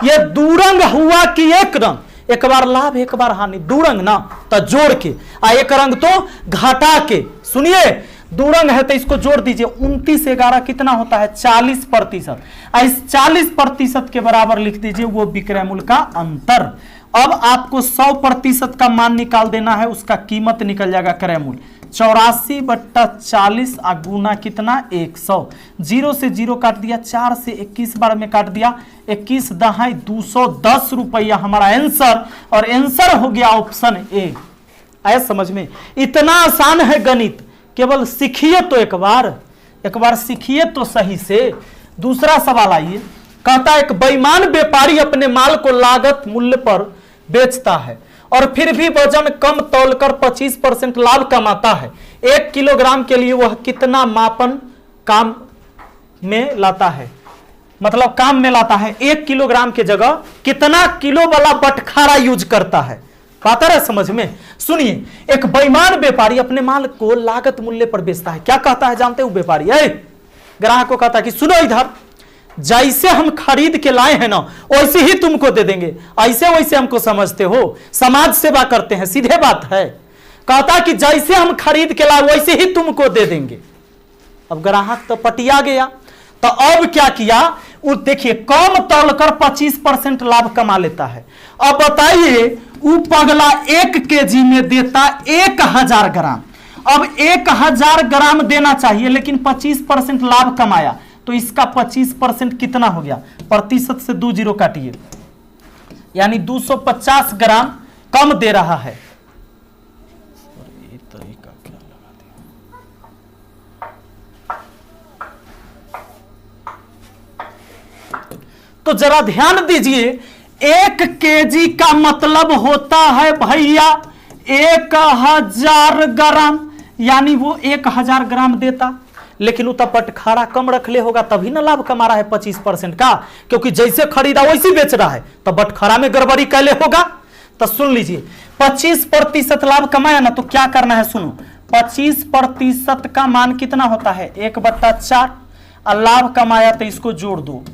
ये दूरंग हुआ कि एक रंग, एक बार लाभ एक बार हानि, दूरंग ना तो जोड़ के, एक रंग तो घटा के। सुनिए दूरंग है तो इसको जोड़ दीजिए, 29 11 कितना होता है 40%। इस 40% के बराबर लिख दीजिए वो विक्रय मूल्य का अंतर। अब आपको 100% का मान निकाल देना है, उसका कीमत निकल जाएगा क्रय मूल्य 84/40 गुना कितना 100। 0 से 0 काट दिया, 4 से 21 बार में काट दिया, 21 दहाई 210 रुपया हमारा आंसर, और आंसर हो गया ऑप्शन ए। आया समझ में। इतना आसान है गणित, केवल सीखिए तो एक बार सीखिए तो सही से। दूसरा सवाल आइए, कहता है एक बेईमान व्यापारी अपने माल को लागत मूल्य पर बेचता है और फिर भी वजन कम तौलकर 25% लाभ कमाता है। 1 किलोग्राम के लिए वह कितना मापन काम में लाता है, मतलब काम में लाता है 1 किलोग्राम के जगह कितना किलो वाला बटखारा यूज करता है। बात है समझ में? सुनिए, एक बेईमान व्यापारी अपने माल को लागत मूल्य पर बेचता है। क्या कहता है जानते हो व्यापारी? ग्राहक को कहता है कि सुनो इधर, जैसे हम खरीद के लाए हैं ना वैसे ही तुमको दे देंगे। ऐसे वैसे हमको समझते हो, समाज सेवा करते हैं, सीधे बात है। कहता कि जैसे हम खरीद के लाए वैसे ही तुमको दे देंगे। अब ग्राहक तो पटिया गया, तो अब क्या किया, वो देखिए कम तौलकर 25% लाभ कमा लेता है। अब बताइए वो पगला 1 केजी में देता 1000 ग्राम। अब 1000 ग्राम देना चाहिए लेकिन 25% लाभ कमाया, तो इसका 25% कितना हो गया? प्रतिशत से 2 जीरो काटिए, यानी 250 ग्राम कम दे रहा है। तो जरा ध्यान दीजिए, 1 केजी का मतलब होता है भैया 1000 ग्राम, यानी वो 1000 ग्राम देता, लेकिन वो तब बटखारा कम रख ले होगा, तभी ना लाभ कमा रहा है 25% का, क्योंकि जैसे खरीदा वैसे बेच रहा है, तो बटखारा में गड़बड़ी कैले होगा। तो सुन लीजिए, 25% लाभ कमाया ना, तो क्या करना है सुनो, 25% का मान कितना होता है? 1/4। और लाभ कमाया तो इसको जोड़ दो,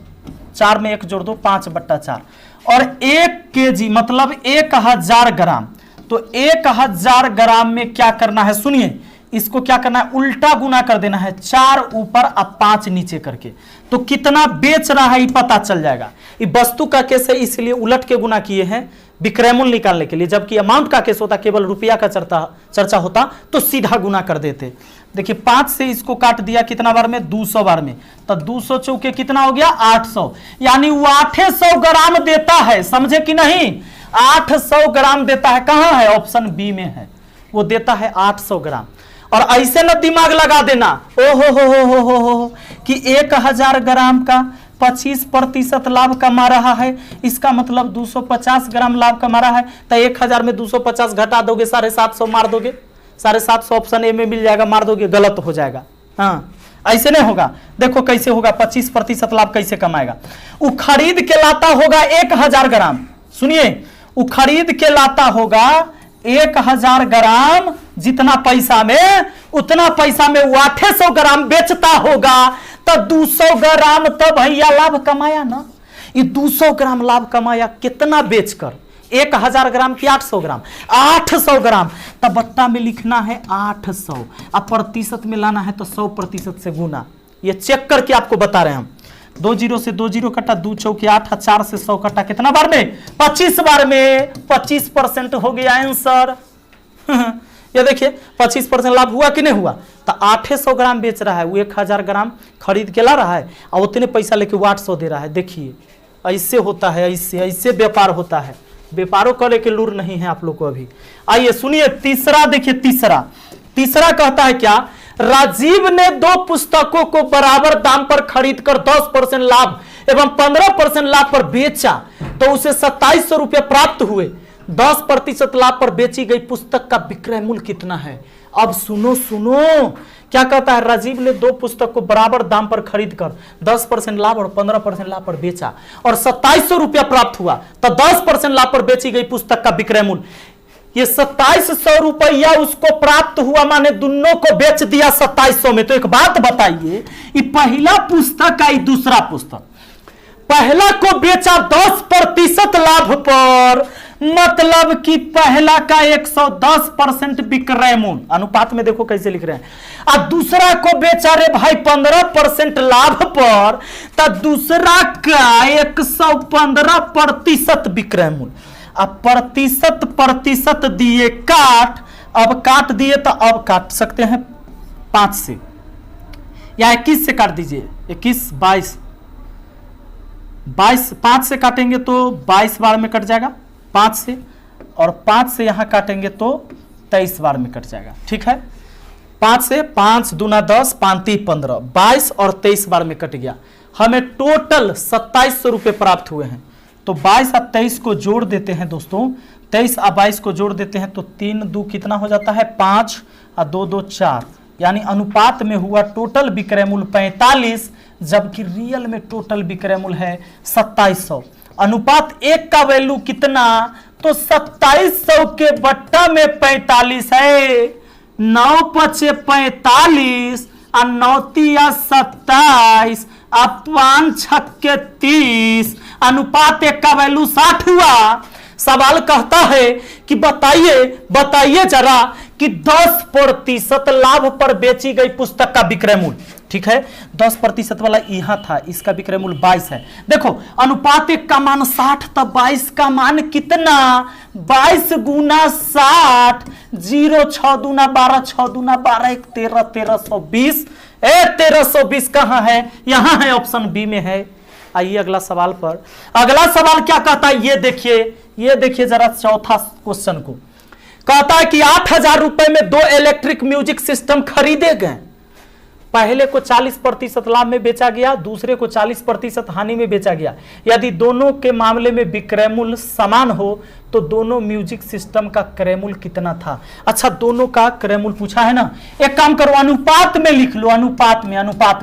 4 में 1 जोड़ दो, 5/4। और 1 केजी मतलब 1000 ग्राम, तो 1000 ग्राम में क्या करना है सुनिए, इसको क्या करना है, उल्टा गुना कर देना है, 4 ऊपर और 5 नीचे करके, तो कितना बेच रहा है ये पता चल जाएगा। ये वस्तु का केस है इसलिए उलट के गुना किए हैं विक्रय मूल्य निकालने के लिए, जबकि अमाउंट का केस होता केवल रुपया का चर्चा होता तो सीधा गुना कर देते। देखिए 5 से इसको काट दिया कितना बार में? 200 बार में, तो 200 चौके कितना हो गया? 800, यानी वो 800 ग्राम देता है, समझे कि नहीं? 800 ग्राम देता है। कहां है? ऑप्शन बी में है, वो देता है 800 ग्राम। और ऐसे ना दिमाग लगा देना ओ हो कि 1000 ग्राम का 25% लाभ कमा रहा है, इसका मतलब 250 ग्राम लाभ कमा रहा है, तो 1000 में 250 घटा दोगे, 750 मार दोगे, 750 ऑप्शन ए में मिल जाएगा, मार दोगे, गलत हो जाएगा। हाँ, ऐसे नहीं होगा। देखो कैसे होगा, 25% लाभ कैसे कमाएगा। वो खरीद के लाता होगा 1000 ग्राम, सुनिए, वो खरीद के लाता होगा 1000 ग्राम, जितना पैसा में उतना पैसा में वो 800 ग्राम बेचता होगा, तो 200 ग्राम तो भैया लाभ कमाया ना। ये 200 ग्राम लाभ कमाया कितना बेचकर? 1000 ग्राम की 800 ग्राम, 800 ग्राम, तब बट्टा में लिखना है 800, अब प्रतिशत में लाना है तो 100% से गुना। ये चेक करके आपको बता रहे हैं हम। 2 जीरो से 2 जीरो कटा, 2 चौके 8, 4 से 100 कटा, कितना बार में? 25 बार में, 25% हो गया आंसर। ये देखिए 25% लाभ हुआ कि नहीं हुआ? तो 800 ग्राम बेच रहा है, वो 1000 ग्राम खरीद के ला रहा है और उतने पैसा लेके वो 800 दे रहा है। देखिए ऐसे होता है, ऐसे व्यापार होता है। व्यापारों को लेके लूर नहीं है आप लोग को अभी। आइए सुनिए तीसरा, देखिए तीसरा कहता है क्या, राजीव ने 2 पुस्तकों को बराबर दाम पर खरीदकर 10% लाभ एवं 15% लाभ पर बेचा, तो उसे 2700 रुपये प्राप्त हुए। 10% लाभ पर बेची गई पुस्तक का विक्रय मूल्य कितना है? अब सुनो क्या कहता है, राजीव ने 2 पुस्तक को बराबर दाम पर खरीदकर 10% लाभ और 15% लाभ पर बेचा और 2700 रुपया प्राप्त हुआ, तो 10% लाभ पर बेची गई पुस्तक का विक्रय मूल्य, ये 2700 रुपया उसको प्राप्त हुआ, माने दोनों को बेच दिया 2700 में। तो एक बात बताइए, ये पहला पुस्तक का दूसरा पुस्तक, पहला को बेचा 10% लाभ पर, मतलब कि पहला का 110% विक्रय मूल्य, अनुपात में देखो कैसे लिख रहे हैं, और दूसरा को बेचा रे भाई 15% लाभ पर, तो दूसरा का 115% विक्रय मूल्य। अब प्रतिशत दिए काट, अब काट दिए तो अब काट सकते हैं 5 से या 21 से काट दीजिए, 21, 22, 5 से काटेंगे तो 22 बार में कट जाएगा 5 से, और 5 से यहां काटेंगे तो 23 बार में कट जाएगा। ठीक है, 5 से 5 दूना 10, 5 3 15, 22 और 23 बार में कट गया। हमें टोटल 2700 रुपये प्राप्त हुए हैं। तो 22 और 23 को जोड़ देते हैं दोस्तों, 23 और 22 को जोड़ देते हैं तो 3 2 कितना हो जाता है 5 और 2 2 4, यानी अनुपात में हुआ टोटल विक्रय मूल्य 45, जबकि रियल में टोटल विक्रय मूल्य है 2700। अनुपात 1 का वैल्यू कितना, तो 2700 के बट्टा में 45 है, 9 पचे 45 और 9 तिया 27 और 5 छक्के 30, अनुपात 1 का वैल्यू 60 हुआ। सवाल कहता है कि बताइए जरा कि 10% लाभ पर बेची गई पुस्तक का विक्रय मूल्य, ठीक है 10% वाला यहां था, इसका विक्रय मूल्य 22 है। देखो अनुपात 1 का मान 60, तब 22 का मान कितना, 22 गुना 60, 0 6 दूना 12, 6 दूना 12, 1 13, 1320। 1320 कहां है, यहां है, ऑप्शन बी में है। आइए अगला सवाल पर। अगला सवाल क्या कहता है, ये देखिए जरा चौथा क्वेश्चन को। कहता है कि 8000 रुपए में 2 इलेक्ट्रिक म्यूजिक सिस्टम खरीदे गए। पहले को 40% लाभ में बेचा गया, दूसरे को 40% हानि में बेचा गया। यदि दोनों के मामले में विक्रय मूल्य समान हो तो दोनों म्यूजिक सिस्टम का क्रय मूल्य कितना था। अच्छा दोनों का क्रय मूल्य पूछा है ना, एक काम करो अनुपात में लिख लो, अनुपात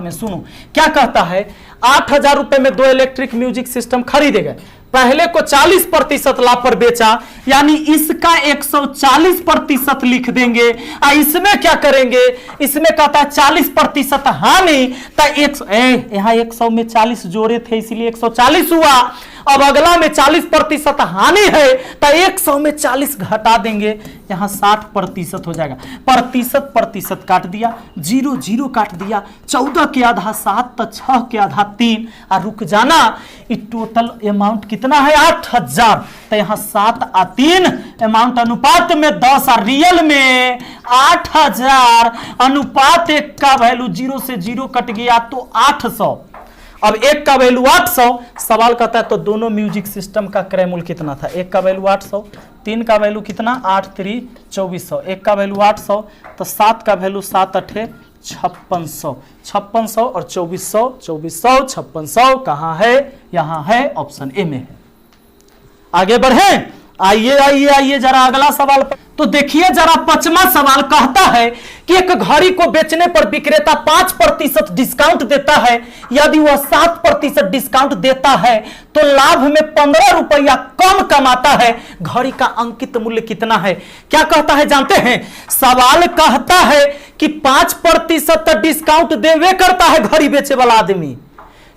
में सुनो क्या कहता है। 8000 रुपए में 2 इलेक्ट्रिक म्यूजिक सिस्टम खरीदे गए, पहले को 40% लाभ पर बेचा, यानी इसका 140% लिख देंगे। इसमें क्या करेंगे, इसमें कहता है 40% हानि, तो यहां 100 में 40 जोड़े थे इसलिए 140 हुआ। अब अगला में 40% हानि है तो 100 में 40 घटा देंगे, यहां 60% हो जाएगा। प्रतिशत काट दिया, 0 0 काट दिया, 14 के आधा 7 तो 6 के आधा 3 और रुक जाना। टोटल अमाउंट कितना है 8000, तो यहां 7 और 3 अमाउंट अनुपात में 10 और रियल में 8000। अनुपात 1 का वैल्यू 0 से 0 कट गया तो 800। अब 1 का वैल्यू 800, सवाल कहता है तो दोनों म्यूजिक सिस्टम का क्रय मूल्य कितना था। 1 का वैल्यू 800, 3 का वैल्यू कितना 8 3 2400, 1 का वैल्यू 800 तो 7 का वैल्यू 7 8 5600, 5600 और 2400, 5600 कहां है, यहां है, ऑप्शन ए में है। आगे बढ़े, आइए जरा अगला सवाल पर। तो देखिए जरा 5वां सवाल कहता है कि एक घड़ी को बेचने पर विक्रेता 5% डिस्काउंट देता है। यदि वह 7% डिस्काउंट देता है तो लाभ में 15 रुपया कम कमाता है। घड़ी का अंकित मूल्य कितना है। क्या कहता है जानते हैं, सवाल कहता है कि 5% डिस्काउंट देवे करता है घड़ी बेचे वाला आदमी,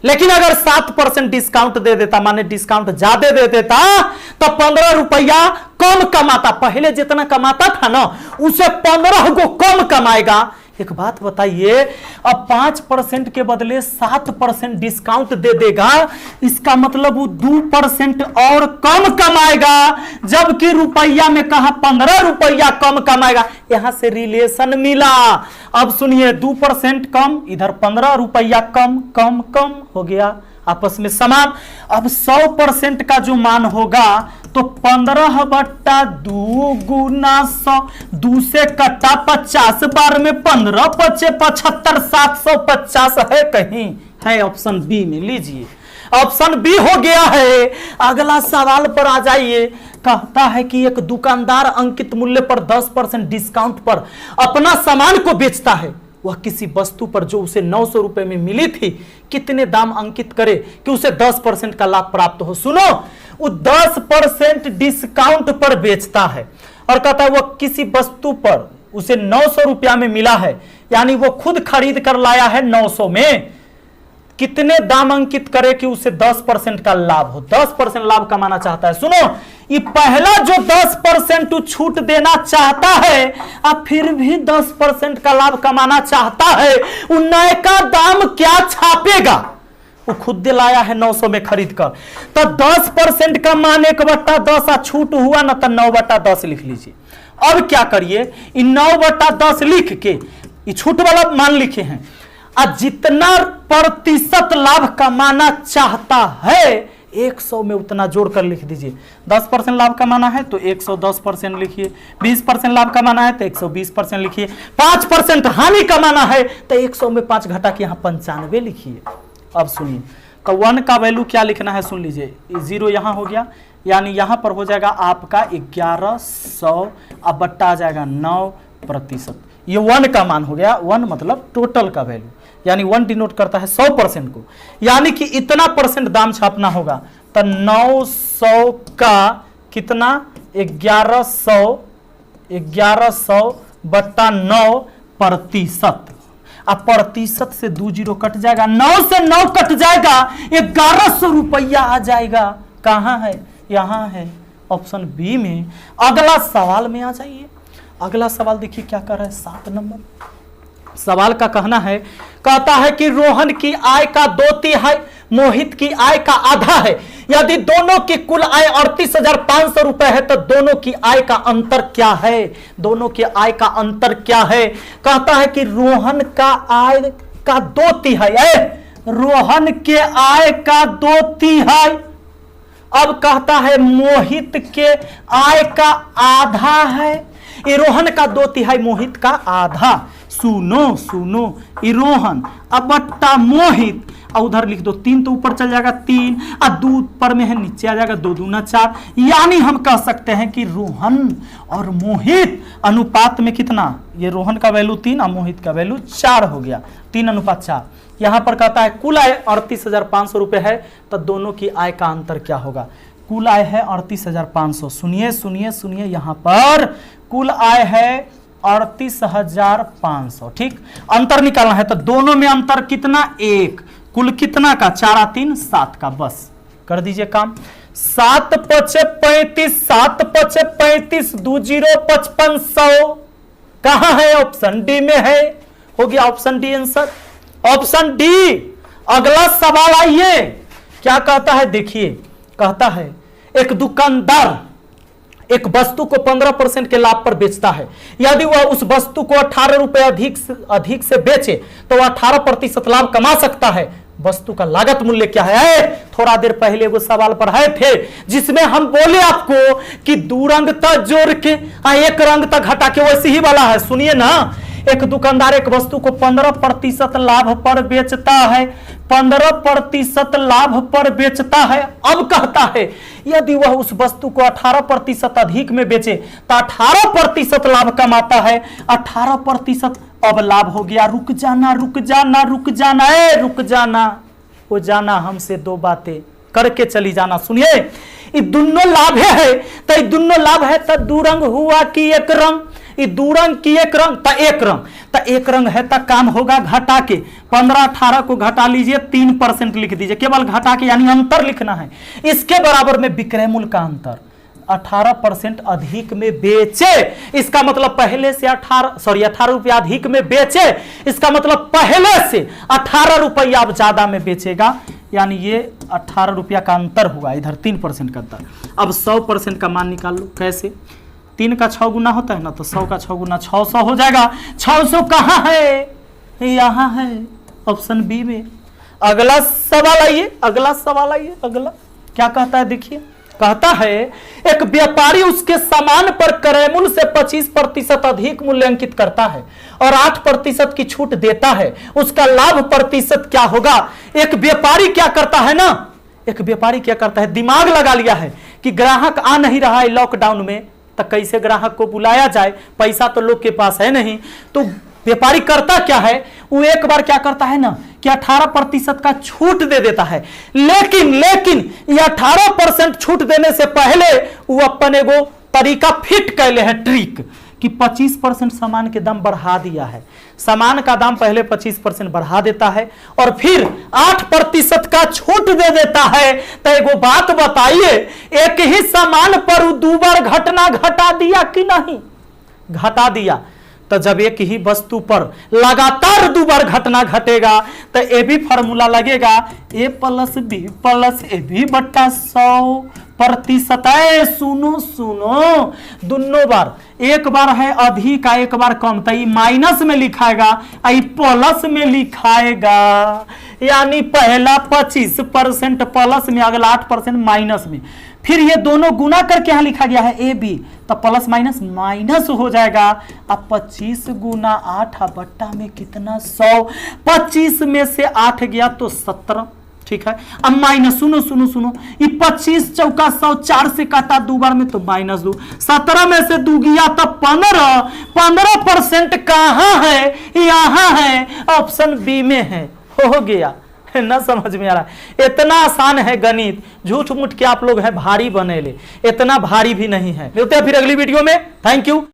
लेकिन अगर 7% डिस्काउंट दे देता, माने डिस्काउंट ज्यादा दे देता, तो 15 रुपया कम कमाता। पहले जितना कमाता था ना उसे 15 को कम कमाएगा। एक बात बताइए, अब 5% के बदले 7% डिस्काउंट दे देगा, इसका मतलब वो 2% और कम कमाएगा, जबकि रुपया में कहा 15 रुपया कम कमाएगा। यहां से रिलेशन मिला। अब सुनिए 2% कम, इधर 15 रुपया कम, कम कम हो गया, आपस में समान। अब 100% का जो मान होगा तो 15/2 गुना 100, 2 से कटा 50, बार में 15 पचे 75, 750 है कहीं, है ऑप्शन बी में। लीजिए ऑप्शन बी हो गया है। अगला सवाल पर आ जाइए। कहता है कि एक दुकानदार अंकित मूल्य पर 10% डिस्काउंट पर अपना सामान को बेचता है। वह किसी वस्तु पर जो उसे 900 रुपए में मिली थी, कितने दाम अंकित करे कि उसे 10% का लाभ प्राप्त हो। सुनो, वो 10% डिस्काउंट पर बेचता है और कहता है वह किसी वस्तु पर उसे 900 रुपया में मिला है, यानी वो खुद खरीद कर लाया है 900 में। कितने दाम अंकित करे कि उसे 10% का लाभ हो, 10% लाभ कमाना चाहता है। सुनो, ये पहला जो 10% छूट देना चाहता है और फिर भी 10% का लाभ कमाना चाहता है, वो नए का दाम क्या छापेगा। वो खुद दिलाया है 900 में खरीद कर, तो 10% का मान 1/10 छूट हुआ ना, तो 9/10 लिख लीजिए। अब क्या करिए, 9/10 लिख के ये छूट वाला मान लिखे हैं, जितना प्रतिशत लाभ कमाना चाहता है 100 में उतना जोड़कर लिख दीजिए। 10% लाभ कमाना है तो 110% लिखिए, 20% लाभ कमाना है तो 120% लिखिए, 5% हानि कमाना है तो 100 में 5 घटा के यहां 95 लिखिए। अब सुनिए, तो 1 का वैल्यू क्या लिखना है सुन लीजिए, 0 यहाँ हो गया, यानी यहाँ पर हो जाएगा आपका 1100 अब बट्टा आ जाएगा 9%। ये 1 का मान हो गया, 1 मतलब टोटल का वैल्यू, यानी 1 डिनोट करता है 100% को, यानी कि इतना परसेंट दाम छापना होगा। तो 900 का कितना 1100 बट्टा 9%। अब प्रतिशत से 2 जीरो कट जाएगा, 9 से 9 कट जाएगा, 1100 रुपया आ जाएगा। कहाँ है? यहाँ है ऑप्शन बी में। अगला सवाल में आ जाइए। अगला सवाल देखिए क्या कर रहा है, 7 नंबर सवाल का कहना है, कहता है कि रोहन की आय का 2/3 मोहित की आय का आधा है। यदि दोनों की कुल आय 38,500 रुपए है तो दोनों की आय का अंतर क्या है? दोनों की आय का अंतर क्या है? कहता है कि रोहन का आय का 2/3, रोहन के आय का 2/3। अब कहता है मोहित के आय का आधा है। ये रोहन का 2/3, मोहित का आधा। सुनो ये रोहन अब बट्टा मोहित, और उधर लिख दो 3 तो ऊपर चल जाएगा 3, और 2 पर में है नीचे आ जाएगा 2 दूना 4। यानी हम कह सकते हैं कि रोहन और मोहित अनुपात में कितना, ये रोहन का वैल्यू 3 और मोहित का वैल्यू 4 हो गया, 3:4। यहां पर कहता है कुल आय 38,500 रुपए है तो दोनों की आय का अंतर क्या होगा? कुल आय है 38,500। सुनिए यहां पर कुल आय है 38,500, ठीक। अंतर निकालना है तो दोनों में अंतर कितना? 1। कुल कितना का? 4 और 3 7 का, बस कर दीजिए काम। 7 पचे 35, 7 पचे 35, 2 जीरो 5500। कहां है? ऑप्शन डी में है। हो गया option D answer, option D. अगला सवाल आइए, क्या कहता है देखिए, कहता है एक दुकानदार एक वस्तु को 15% के लाभ पर बेचता है। यदि वह उस वस्तु को 18 रुपए अधिक से बेचे तो वह 18% लाभ कमा सकता है। वस्तु का लागत मूल्य क्या है? थोड़ा देर पहले वो सवाल पढ़ाए थे जिसमें हम बोले आपको कि 2 रंग तक जोड़ के 1 रंग तक घटा के, वैसे ही वाला है। सुनिए ना, एक दुकानदार एक वस्तु को 15% लाभ पर बेचता है, 15% लाभ पर बेचता है। अब कहता है यदि वह उस वस्तु को 18% अधिक में बेचे तो 18% लाभ कमाता है। 18% अब लाभ हो गया। रुक जाना, वो जाना हमसे 2 बातें करके चली जाना। सुनिए, ये दोनों लाभ है तो ये दोनों लाभ है तो 2 रंग हुआ कि 1 रंग? ये 2 रंग की 1 रंग तो 1 रंग, तो 1 रंग है तो काम होगा घटा के। 15-18 को घटा लीजिए, 3% लिख दीजिए, केवल घटा के, यानी अंतर लिखना है। इसके बराबर में विक्रय मूल्य का अंतर 18% अधिक में बेचे, इसका मतलब पहले से 18 रुपया अधिक में बेचे, इसका मतलब पहले से 18 रुपया अब ज्यादा में बेचेगा, यानी ये 18 रुपया का अंतर हुआ, इधर 3% का अंतर। अब 100% का मान निकाल लो। कैसे? 3 का 6 गुना होता है ना, तो 100 का 6 गुना 600 हो जाएगा। 600 कहाँ है? यहाँ है ऑप्शन बी में। अगला सवाल आइए, अगला क्या कहता है देखिए, कहता है एक व्यापारी उसके सामान पर क्रय मूल्य से 25% अधिक मूल्यांकित करता है और 8% की छूट देता है, उसका लाभ प्रतिशत क्या होगा? एक व्यापारी क्या करता है ना, दिमाग लगा लिया है कि ग्राहक आ नहीं रहा है लॉकडाउन में, तो कैसे ग्राहक को बुलाया जाए, पैसा तो लोग के पास है नहीं। तो व्यापारी करता क्या है, वो एक बार क्या करता है ना कि 18% का छूट दे देता है। लेकिन ये 18% छूट देने से पहले वो अपन एगो तरीका फिट कैले है, ट्रिक, कि 25% सामान के दाम बढ़ा दिया है। सामान का दाम पहले 25% बढ़ा देता है और फिर 8% का छूट दे देता है। तो एगो बात बताइए, एक ही सामान पर वो 2 बार घटना घटा दिया कि नहीं? घटा दिया। तो जब एक ही वस्तु पर लगातार 2 बार घटना घटेगा तो ए भी फॉर्मूला लगेगा, a + b + ab बट्टा 100%। सुनो, दोनों बार, एक बार है अधिक, एक बार कम, तो माइनस में लिखाएगा, प्लस में लिखाएगा। यानी पहला 25% प्लस में, अगला 8% माइनस में, फिर ये दोनों गुना करके यहां लिखा गया है ए बी, तो प्लस माइनस माइनस हो जाएगा। अब 25 गुना 8 बट्टा में कितना 100, 25 में से 8 गया तो 17, ठीक है। अब माइनस सुनो सुनो सुनो, ये 25 चौका 100, 4 से काटा 2 बार में तो माइनस 2, 17 में से 2 गया तो 15% कहां है, यहां है, ऑप्शन बी में है। हो गया ना, समझ में आ रहा है? इतना आसान है गणित, झूठ मूठ के आप लोग हैं भारी बने ले, इतना भारी भी नहीं है। मिलते हैं फिर अगली वीडियो में, थैंक यू।